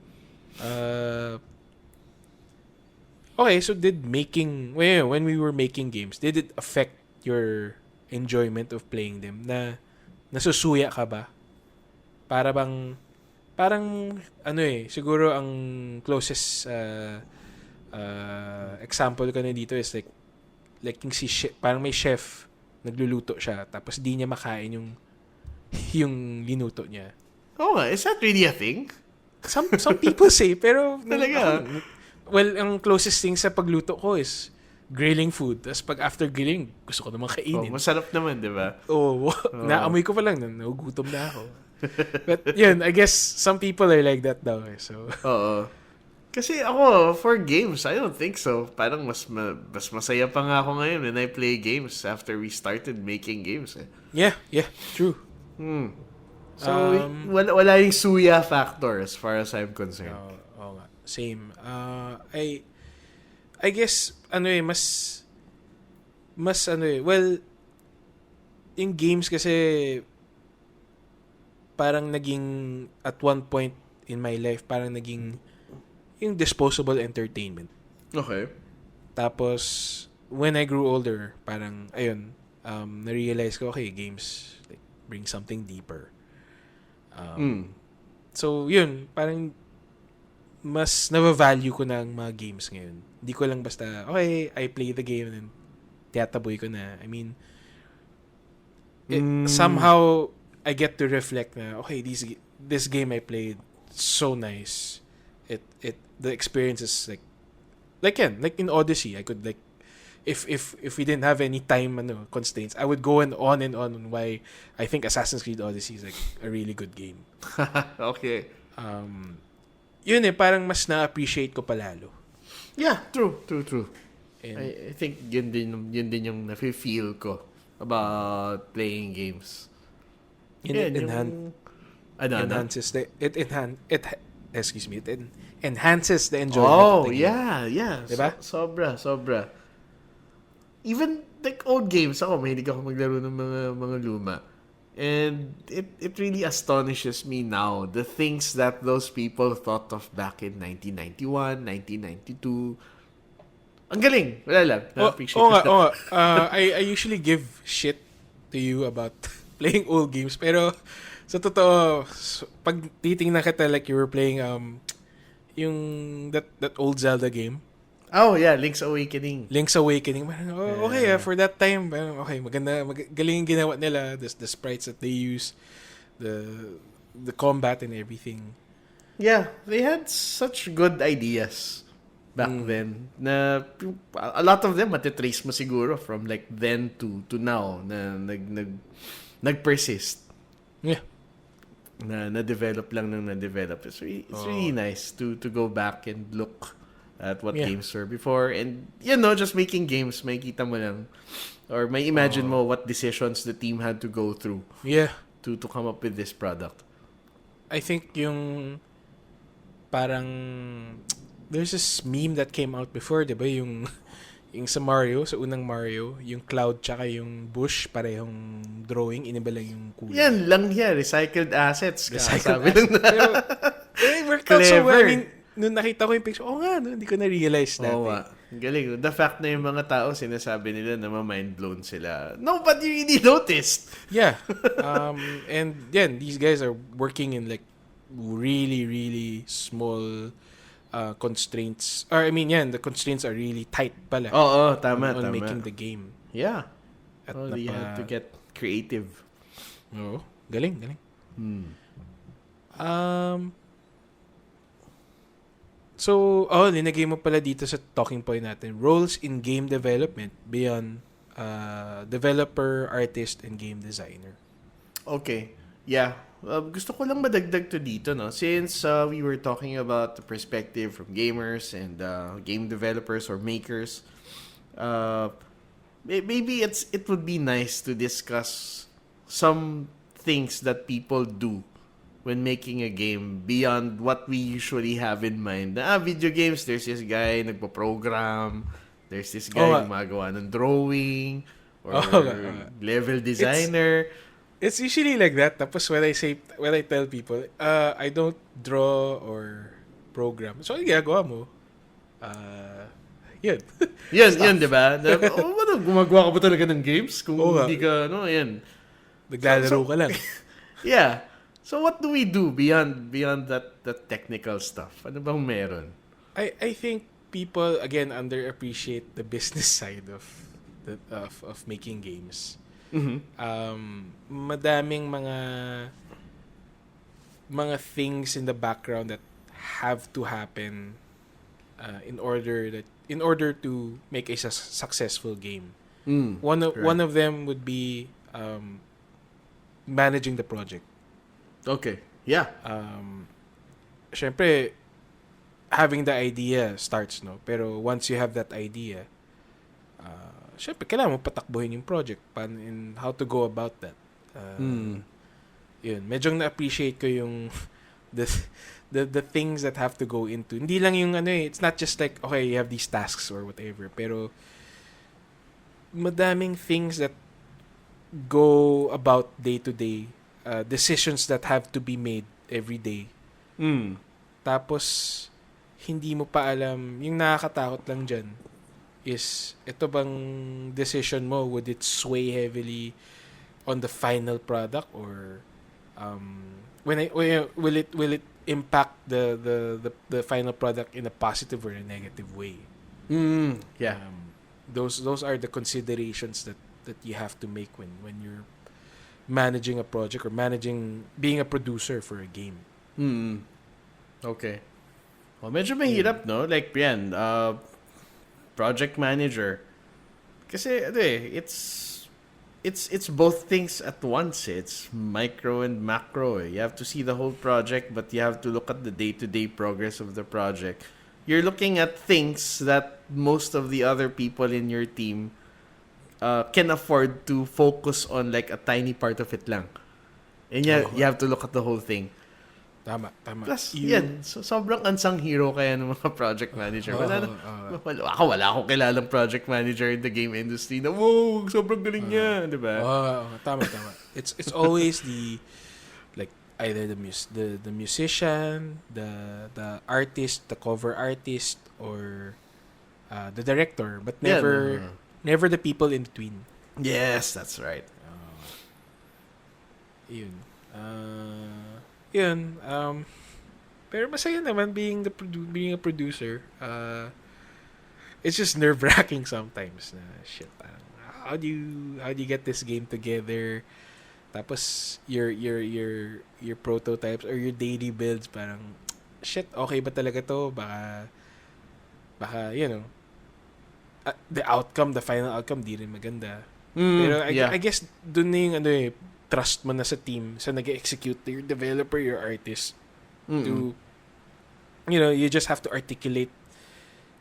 Okay, so when we were making games, did it affect your enjoyment of playing them? Nasusuya ka ba? Parang siguro ang closest example ko na dito is like yung parang may chef, nagluluto siya, tapos di niya makain yung linuto niya. Is that really a thing? Some people say, pero talaga. Ang closest thing sa pagluto ko is grilling food. Tapos pag after grilling, gusto ko naman kainin. Masarap naman, di ba? Naamoy ko pa lang, nagugutom na ako. But yun, I guess some people are like that daw. So. Kasi ako, for games, I don't think so. Parang mas masaya pa nga ako ngayon when I play games after we started making games. Yeah, true. So, wala yung suya factor as far as I'm concerned. Nga. Same. I guess, in games kasi, parang naging, at one point in my life, parang naging, yung disposable entertainment. Okay. Tapos, when I grew older, parang, na-realize ko, okay, games, like, bring something deeper. So, yun, parang mas na-value ko na ang mga games ngayon. Hindi ko lang basta, okay, I play the game and tiyataboy ko na. I mean, somehow, I get to reflect na, okay, this game I played, so nice. The experience is like in Odyssey, I could if we didn't have any time constraints, I would go on why I think Assassin's Creed Odyssey is like a really good game. Okay. Yun parang mas na-appreciate ko palalo. Yeah, true. And, I think yun din yung nafe-feel ko about playing games. It enhances the enjoyment of the game. Yeah. Diba? Sobra. Even like old games, ako mahilig ako maglaro ng mga luma. And it really astonishes me now the things that those people thought of back in 1991, 1992. Ang galing. Wala lang. Na-appreciate ko. Oo nga. I usually give shit to you about playing old games. Pero sa totoo, pag titingnan kita like you were playing yung that old Zelda game. Oh, yeah. Link's Awakening. Okay, for that time, okay, maganda, galing yung ginawa nila, the sprites that they use, the combat and everything. Yeah, they had such good ideas back then. Na a lot of them matitrace mo siguro from like then to now na nag-persist. Yeah. Na-develop lang ng na-develop. It's really nice to go back and look at what games were before. And, just making games, makikita mo lang. Or may imagine mo what decisions the team had to go through. Yeah. To come up with this product. I think yung parang there's this meme that came out before, diba? Yung sa Mario, sa unang Mario, yung cloud tsaka yung bush, parehong drawing, iniba lang yung kulay. Yan lang yan. Recycled assets. Pero, it worked out so well. I mean, nung nakita ko yung picture, hindi ko na-realize dati. Galing. The fact na yung mga tao, sinasabi nila na ma-mind blown sila. Nobody really noticed. Yeah. And yan, these guys are working in like really, really small constraints. Or I mean, the constraints are really tight pala. Tama. On making the game. Yeah. You have to get creative. Oo. Galing. So, linagay mo pala dito sa talking point natin. Roles in game development beyond developer, artist, and game designer. Okay. Yeah. Gusto ko lang madagdag to dito, no? Since we were talking about the perspective from gamers and game developers or makers, maybe it would be nice to discuss some things that people do when making a game beyond what we usually have in mind. Video games, there's this guy nagpo-program, there's this guy gumagawa ng drawing, or level designer. It's usually like that. Tapos when I tell people, I don't draw or program. So, ang ginagawa mo, yun. Yan, di ba? Gumagawa ka ba talaga ng games? Kung hindi ka, yan. Naglalaro ka lang. Yeah. So what do we do beyond that technical stuff? Ano bang meron? I think people again underappreciate the business side of making games. Mm-hmm. Madaming mga things in the background that have to happen in order to make a successful game. One of them would be managing the project. Okay. Yeah. Syempre, having the idea starts, no? Pero once you have that idea, syempre, kailangan mo patakbuhin yung project and how to go about that. Yun. Medyo na-appreciate ko yung the things that have to go into. Hindi lang yung it's not just like, okay, you have these tasks or whatever. Pero, madaming things that go about day to day. Decisions that have to be made every day. Tapos, hindi mo pa alam, yung nakakatakot lang dyan is, ito bang decision mo, would it sway heavily on the final product or will it impact the final product in a positive or a negative way? Yeah. Those are the considerations that you have to make when you're managing a project or being a producer for a game. Okay. Well, medyo mahirap, no? Like, yan, project manager. Kasi, it's both things at once. It's micro and macro. You have to see the whole project, but you have to look at the day-to-day progress of the project. You're looking at things that most of the other people in your team can afford to focus on like a tiny part of it lang. And you have to look at the whole thing. Tama. Plus, so, sobrang unsung hero kaya ng mga project manager. Wala akong kilalang project manager in the game industry na, wow, sobrang galing niya, di ba? Tama. It's always the like either the musician, the artist, the cover artist, or the director, but never the people in between. Yes, that's right. Yun. Pero masaya naman being a producer. It's just nerve-wracking sometimes na shit. How do you get this game together? Tapos your prototypes or your daily builds parang shit, okay ba talaga to? Baka the final outcome di rin maganda. Pero I guess dun na yung trust mo na sa team, sa nag-execute, your developer, your artist, to you just have to articulate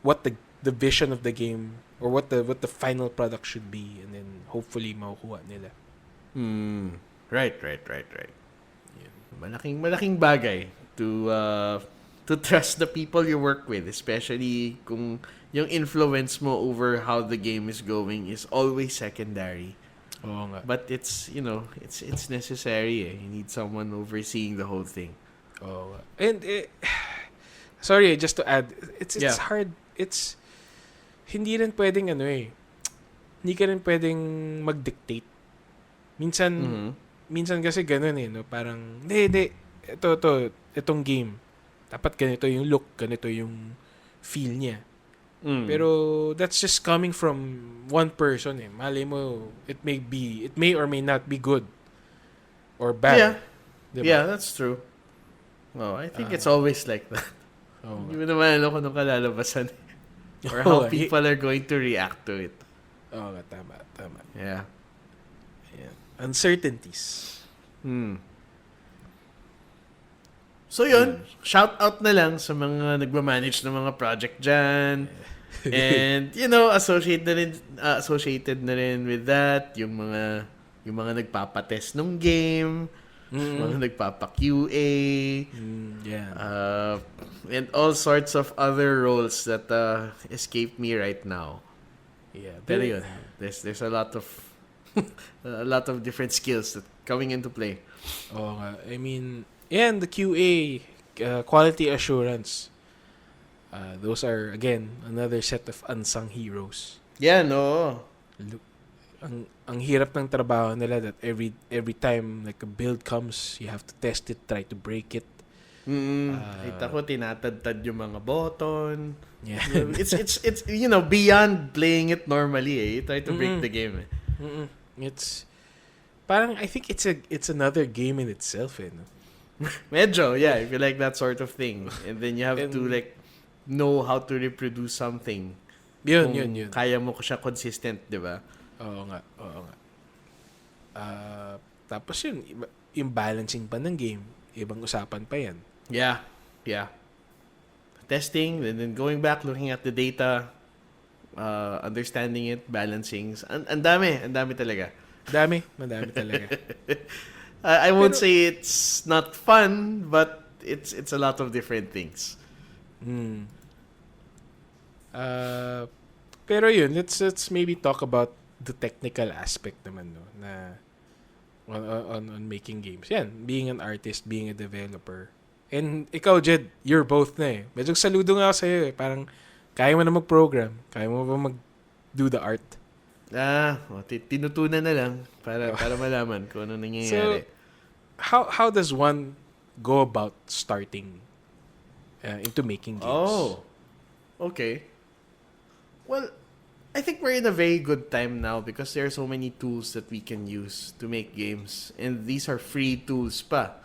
what the vision of the game or what the final product should be, and then hopefully makukuha nila. Right. Yeah. Malaking bagay to trust the people you work with, especially kung yung influence mo over how the game is going is always secondary. Oo nga. But it's necessary. You need someone overseeing the whole thing. Oo nga. And sorry, just to add, it's hard. It's hindi rin pwedeng hindi ka rin pwedeng mag-dictate. Minsan kasi ganun no? Parang, hindi, itong game. Dapat ganito yung look, ganito yung feel niya. Pero that's just coming from one person Malay mo, it may or may not be good or bad. Yeah. Diba? Yeah, that's true. Oh, I think it's always like that. Hindi mo naman alam kung anong kalalabasan or how people are going to react to it. Tama. Yeah. Uncertainties. So yun, shout out na lang sa mga nagmamanage ng mga project dyan. And associated na rin with that yung mga nagpapatest ng game, mga nagpapa-QA, and all sorts of other roles that escape me right now. Yeah, pero yun, there's a lot of a lot of different skills that coming into play. I mean, and the QA, quality assurance. Those are, again, another set of unsung heroes. Yeah, no. Ang hirap ng trabaho nila that every time like a build comes, you have to test it, try to break it. Kita ko tinatadtad yung mga button. Yeah. It's beyond playing it normally. You try to break the game. It's parang I think it's another game in itself no? Medyo, yeah, if you like that sort of thing. And then you have to like know how to reproduce something. Yun. Kaya mo ko siya consistent, di ba? Oo nga. Tapos yung balancing pa ng game, ibang usapan pa yan. Yeah. Testing, and then going back, looking at the data, understanding it, balancing. Ang dami talaga. Madami talaga. I won't say it's not fun, but it's a lot of different things. Pero yun, let's maybe talk about the technical aspect naman na on making games. Yan, being an artist, being a developer. And ikaw, Jed, you're both na Medyo saludo nga ako sa'yo Parang kaya mo na mag-program, kaya mo ba mag-do the art? Tinutunan na lang para malaman kung ano nangyayari. So, how does one go about starting into making games? Oh, okay. Well, I think we're in a very good time now because there are so many tools that we can use to make games, and these are free tools pa.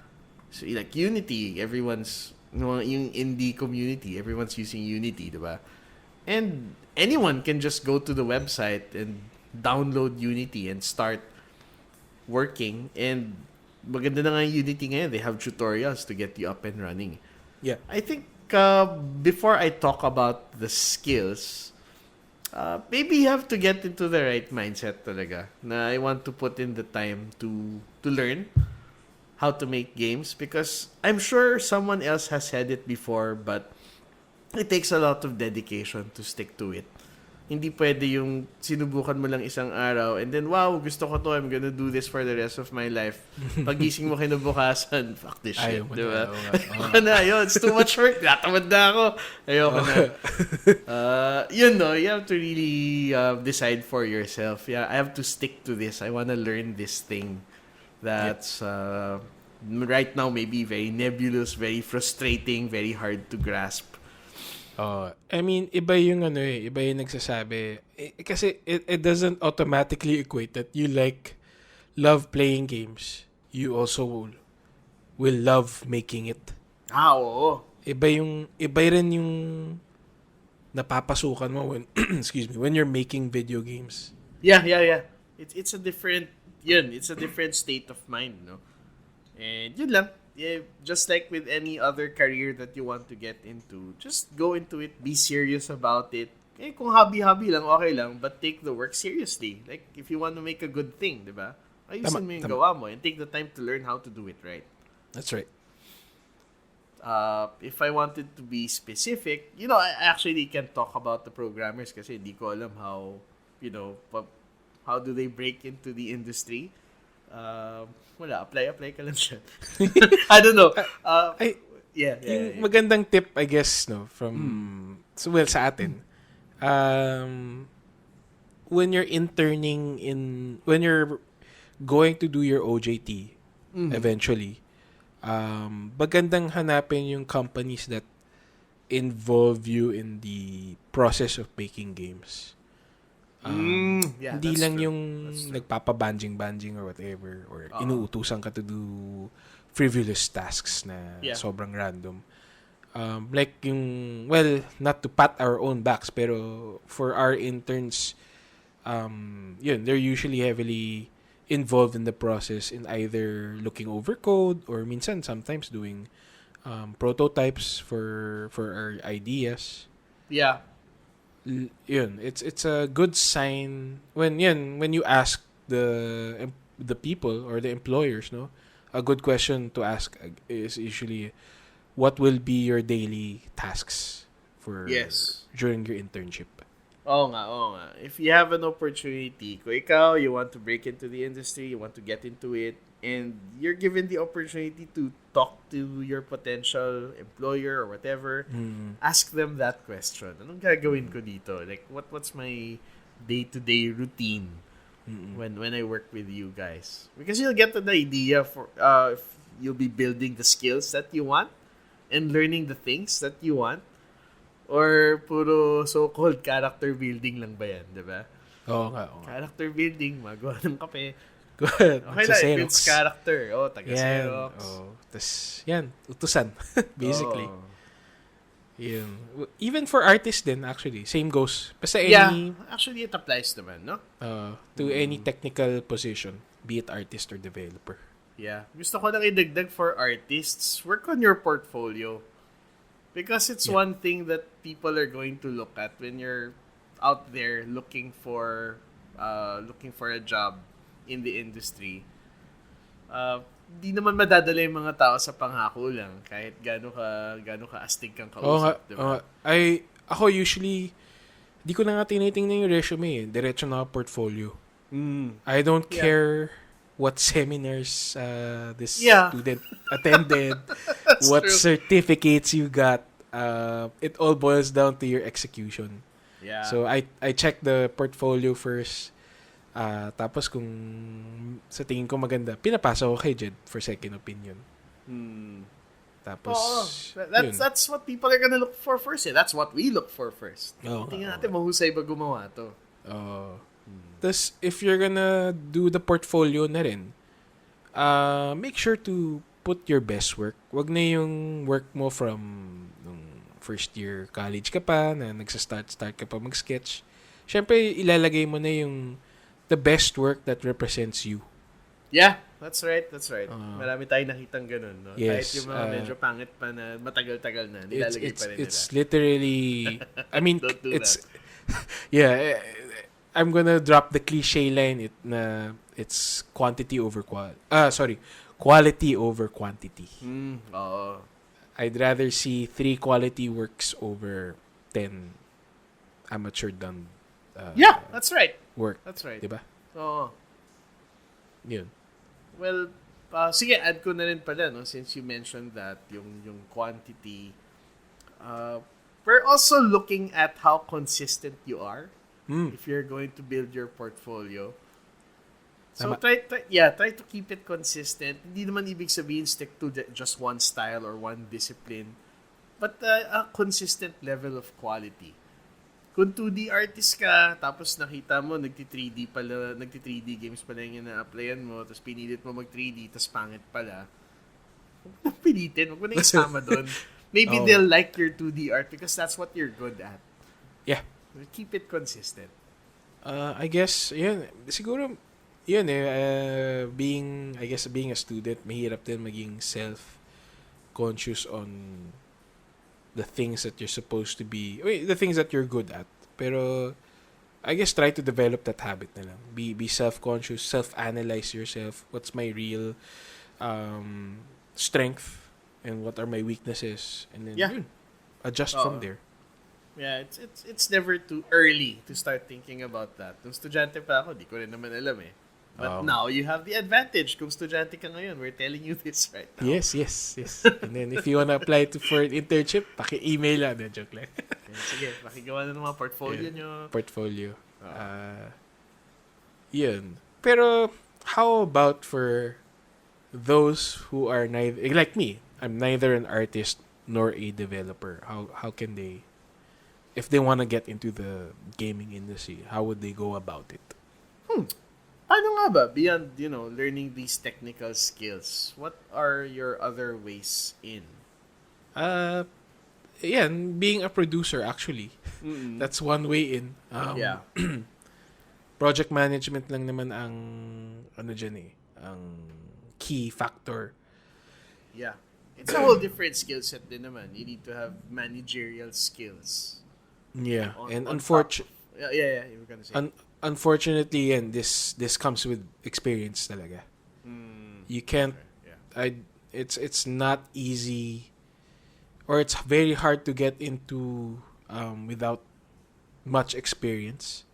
So, like Unity, everyone's yung indie community, everyone's using Unity, diba? And anyone can just go to the website and download Unity and start working. And maganda na nga yung Unity ngayon. They have tutorials to get you up and running. Yeah. I think before I talk about the skills, maybe you have to get into the right mindset talaga. Na I want to put in the time to learn how to make games because I'm sure someone else has said it before, but it takes a lot of dedication to stick to it. Hindi pwede yung sinubukan mo lang isang araw and then, wow, gusto ko to, I'm gonna do this for the rest of my life. Pagising mo kinabukasan, fuck this shit, di ba? Ayoko na, yun, it's too much work, natamad na ako. Ayoko na. Yun no, you have to really decide for yourself. Yeah, I have to stick to this. I wanna learn this thing that's right now maybe very nebulous, very frustrating, very hard to grasp. I mean, iba yung iba yung nagsasabi. Kasi it doesn't automatically equate that you love playing games. You also will love making it. Oo. Iba rin yung napapasukan mo when, excuse me, when you're making video games. Yeah. It's a different, it's a different state of mind, no? And yun lang. Yeah, just like with any other career that you want to get into, just go into it, be serious about it. Eh, kung hobby-hobby lang, okay lang, but take the work seriously. Like, if you want to make a good thing, di ba? Ayusin mo yung gawa mo and take the time to learn how to do it right. That's right. If I wanted to be specific, I actually can talk about the programmers kasi hindi ko alam how do they break into the industry. Wala, apply ka lang siya. I don't know. Yung magandang tip, I guess, no, from, sa atin, when you're interning when you're going to do your OJT, eventually, magandang hanapin yung companies that involve you in the process of making games. Hindi lang true. Yung nagpapabanjing or whatever or inuutusan ka to do frivolous tasks na sobrang random. Like yung, well, not to pat our own backs, pero for our interns, they're usually heavily involved in the process in either looking over code or sometimes doing prototypes for our ideas. Yeah. It's a good sign when you ask the people or the employers, no, a good question to ask is usually what will be your daily tasks for during your internship. Oo nga. If you have an opportunity, kung ikaw, you want to break into the industry, you want to get into it, and you're given the opportunity to talk to your potential employer or whatever, ask them that question. Anong gagawin ko dito? Like, what's my day-to-day routine when I work with you guys? Because you'll get an idea for if you'll be building the skills that you want and learning the things that you want, or puro so-called character building lang ba yan, di ba? Oo nga. Character building, magawa ng kape. Good. Okay na, it builds character. Taga-Xerox. Tas, utusan. Basically. Even for artists din, actually. Same goes. Basta actually it applies naman, no? To any technical position, be it artist or developer. Yeah. Gusto ko lang idagdag for artists, work on your portfolio. Because it's one thing that people are going to look at when you're out there looking for a job in the industry. Di naman madadala yung mga tao sa panghako lang kahit gaano ka astig kang kausap, diba? Ako usually di ko na nga tinitingnan yung resume, diretso na portfolio. I don't care what seminars this student attended, what true. Certificates you got. It all boils down to your execution. Yeah. So I check the portfolio first. Tapos kung sa tingin ko maganda, pinapasa ko kay Jed for second opinion. Tapos that's what people are gonna look for first. That's what we look for first. Tingnan natin mahusay ba gumawa to. Tapos if you're gonna do the portfolio na rin, make sure to put your best work. Wag na yung work mo from nung first year college ka pa, na nagsa-start ka pa mag-sketch. Siyempre, ilalagay mo na yung the best work that represents you. Yeah, that's right. Marami tayong nakitang ganun, no? Yes, kahit yung mga medyo pangit pa na matagal-tagal na, nilalagay pa rin nila. It's literally, I mean, Yeah, I'm gonna drop the cliche line it's quantity over quality over quantity. Oo. I'd rather see 3 quality works over 10 amateur done Yeah, that's right. work. That's right. Diba? Oo. Yun. Well, sige, add ko na rin pala, no, since you mentioned that, yung quantity. We're also looking at how consistent you are if you're going to build your portfolio. So, Tama. try to keep it consistent. Hindi naman ibig sabihin stick to just one style or one discipline, but a consistent level of quality. Kung 2D artist ka, tapos nakita mo, nagti-3D games pala yung ina-applyan mo, tapos pinilit mo mag-3D, tapos pangit pala, huwag mo pilitin, huwag mo na isama doon. Maybe they'll like your 2D art because that's what you're good at. Yeah. Keep it consistent. I guess, yun, siguro, yun being a student, mahirap din maging self-conscious on the things that you're supposed to be, the things that you're good at. Pero, I guess try to develop that habit na lang. Be self-conscious, self-analyze yourself. What's my real strength and what are my weaknesses? And then, yun, adjust from there. Yeah, it's never too early to start thinking about that. Nung estudyante pa ako, di ko rin naman alam eh. But now you have the advantage. Kung estudyante ka ngayon, we're telling you this right now. Yes. And then if you wanna apply for an internship, paki-email lang. Joke lang. Sige, pakigawa na ng mga portfolio nyo. Portfolio. Yun. Pero, how about for those who are neither, like me, I'm neither an artist nor a developer. How can they, if they wanna get into the gaming industry, how would they go about it? Paano nga ba, beyond, learning these technical skills, what are your other ways in? Being a producer actually. That's one way in. Yeah. Project management lang naman ang ang key factor. Yeah. It's a whole different skill set din naman. You need to have managerial skills. Yeah. And you were gonna say. Unfortunately, and this comes with experience talaga. You can't it's not easy, or it's very hard to get into without much experience.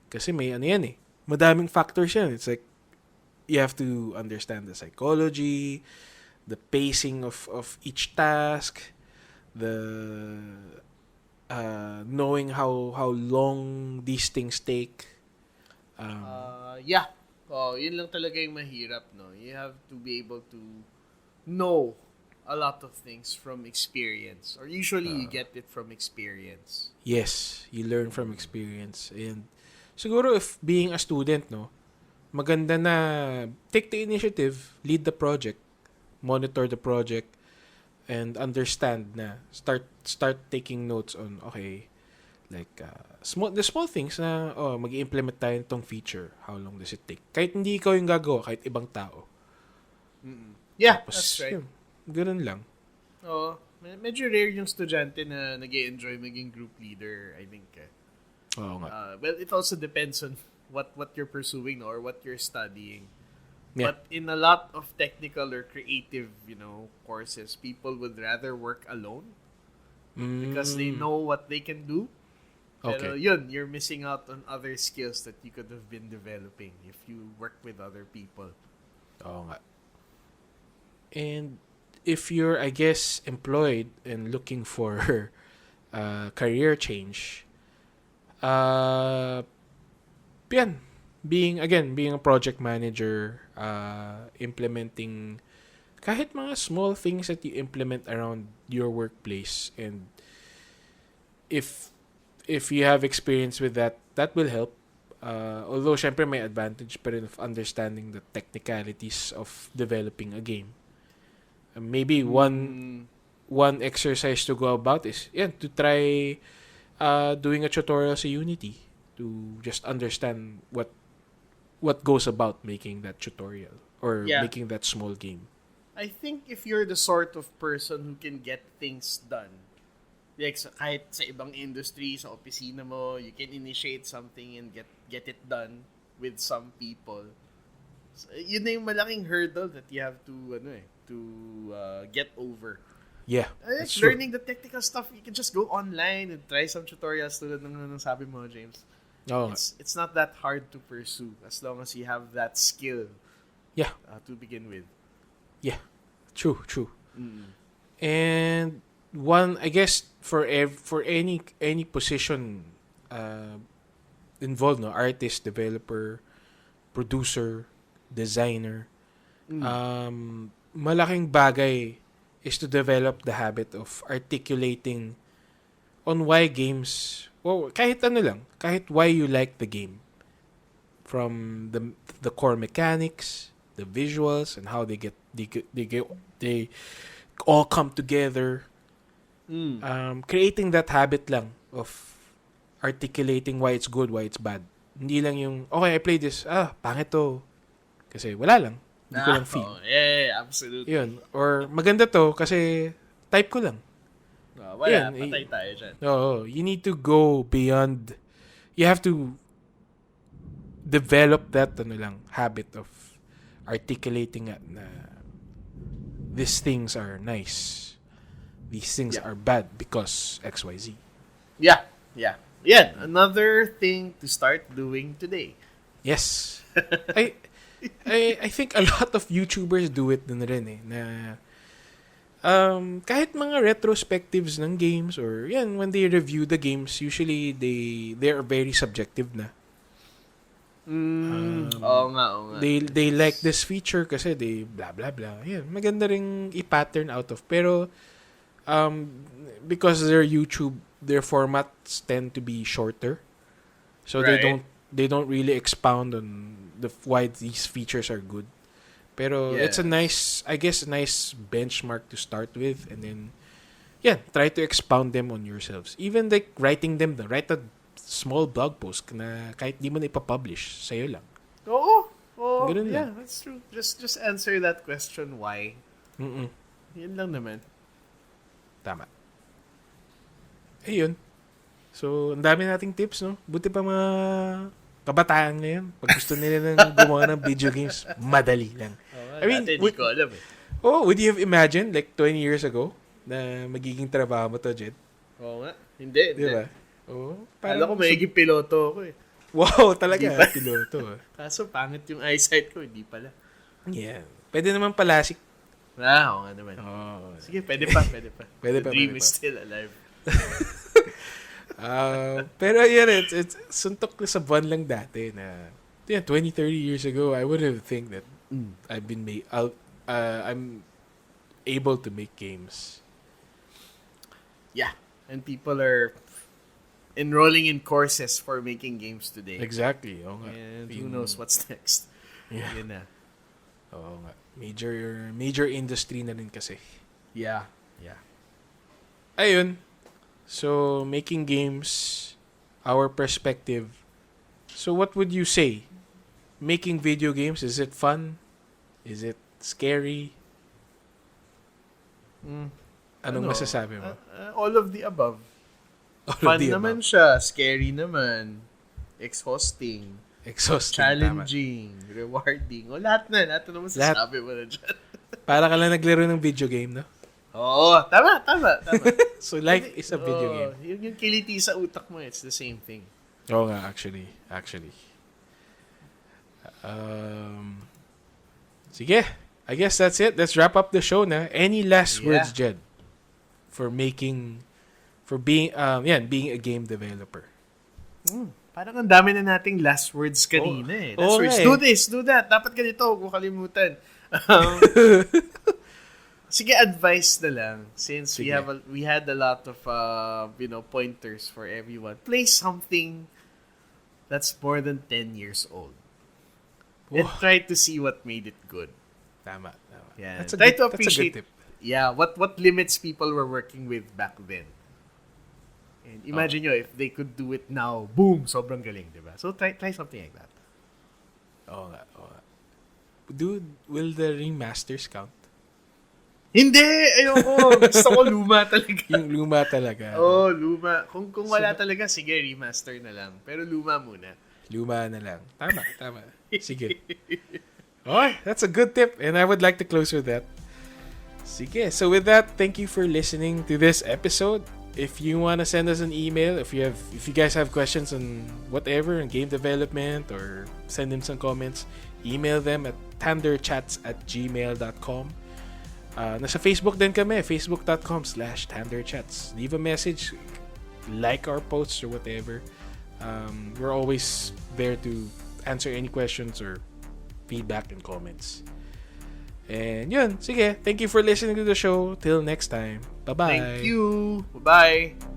Kasi may madaming factors yan. It's like you have to understand the psychology, the pacing of each task, the knowing how long these things take. Yun lang talaga yung mahirap, no? You have to be able to know a lot of things from experience. Or usually you get it from experience. Yes, you learn from experience. And siguro if being a student, no, maganda na take the initiative, lead the project, monitor the project, and understand na start taking notes on, okay, like the small things na mag-i-implement tayo nitong feature, how long does it take, kahit hindi ikaw yung gagawa, kahit ibang tao. Yeah, tapos, that's right. Ganun lang. Medyo rare yung estudyante na nag-enjoy maging group leader, I think. Oo nga. Well, it also depends on what you're pursuing or what you're studying. Yeah. But in a lot of technical or creative, courses, people would rather work alone because they know what they can do. Pero you're missing out on other skills that you could have been developing if you work with other people. Oo nga. And if you're, I guess, employed and looking for career change, being a project manager, implementing kahit mga small things that you implement around your workplace, and if you have experience with that will help. Although syempre may advantage pa rin of understanding the technicalities of developing a game. Maybe one exercise to go about is to try doing a tutorial sa Unity to just understand what goes about making that tutorial or making that small game. I think if you're the sort of person who can get things done like, kahit sa ibang industry, sa opisina mo, you can initiate something and get it done with some people. So, yun na yung malaking hurdle that you have to get over. Yeah, Like, that's true. learning the technical stuff, you can just go online and try some tutorials tulad ng sabi mo, James. Oo nga. It's not that hard to pursue as long as you have that skill Yeah. to begin with. Yeah. True. Mm. And one, I guess, for any position involved, no, artist, developer, producer, designer, malaking bagay is to develop the habit of articulating on why games, well, kahit ano lang, kahit why you like the game, from the core mechanics, the visuals, and how they all come together. Creating that habit lang of articulating why it's good, why it's bad. Hindi lang yung, okay, I played this, pangit to. Kasi wala lang. Hindi ko lang feel. Yeah, absolutely. Yun. Or maganda to kasi type ko lang. Wala, patay tayo dyan. You need to go beyond. You have to develop that habit of articulating na these things are nice. These things are bad because XYZ. Yeah. Another thing to start doing today. Yes. I think a lot of YouTubers do it din rin na kahit mga retrospectives ng games or yan, when they review the games, usually they are very subjective na. Oo nga. They like this feature kasi they blah blah blah. Yan, maganda ring i-pattern out of. Pero because their formats tend to be shorter. So right. they don't really expound on why these features are good. Pero it's a nice benchmark to start with, and then try to expound them on yourselves. Even like writing them, write a small blog post na kahit di mo na ipapublish, sa'yo lang. Oo. Ganun yeah, lang. that's true. Just answer that question, why? Yun lang naman. Tama. Ayun. So, ang dami nating tips, no? Buti pa mga kabataan ngayon. Pag gusto nila nang gumawa ng video games, madali lang. I mean, hindi ko alam eh. Would you have imagined like 20 years ago na magiging trabaho mo to, Jed? Oo nga. Hindi. Diba? Alam ko magiging piloto ako eh. Wow, talaga. Piloto. Kaso pangit yung eyesight ko, hindi pala. Yeah. Pwede naman palasik. Oo nga naman. Sige, pwede pa. The dream is still alive. Pero yan, it's suntok ko sa buwan lang dati na 20, 30 years ago, I would have think that I'm able to make games. Yeah. And people are enrolling in courses for making games today. Exactly. Oo nga. And who knows what's next. Yeah. Yun na. Oo nga. Major industry na rin kasi. Yeah. Ayun. So, making games, our perspective. So, what would you say? Making video games, is it fun? Is it scary? Anong masasabi mo? All of the above. All Fun naman siya. Scary naman. Exhausting. Challenging. Tama. Rewarding. Lahat na naman sasabi mo na dyan. Para ka lang naglaro ng video game, no? Oo. Tama. So, life is a video game. Yung kiliti sa utak mo, it's the same thing. Oo nga, actually. Sige. I guess that's it. Let's wrap up the show na. Any last words, Jed? For being a game developer. Parang ang dami na nating last words kanina eh. Last words. Do this, do that. Dapat ganito, huwag mo kalimutan. Sige, advice na lang. Since we had a lot of pointers for everyone. Play something that's more than 10 years old. And try to see what made it good. Tama. Yeah. Try to appreciate. That's a good tip. Yeah, what limits people were working with back then. And imagine nyo, if they could do it now, boom, sobrang galing, diba? So try something like that. Oo nga. Dude, will the remasters count? Hindi! Ayoko! Gusto ko luma talaga. Yung luma talaga. Oh, luma. Kung wala talaga, sige, remaster na lang. Pero luma muna. Luma na lang. Tama. Sige. Oh, that's a good tip. And I would like to close with that. Sige. So with that, thank you for listening to this episode. If you want to send us an email, if you guys have questions on whatever, on game development, or send in some comments, email them at tanderchats@gmail.com. Nasa Facebook din kami, facebook.com/tanderchats. Leave a message, like our posts or whatever. We're always there to answer any questions or feedback and comments. And yun, sige. Thank you for listening to the show. Till next time. Bye-bye. Thank you. Bye-bye.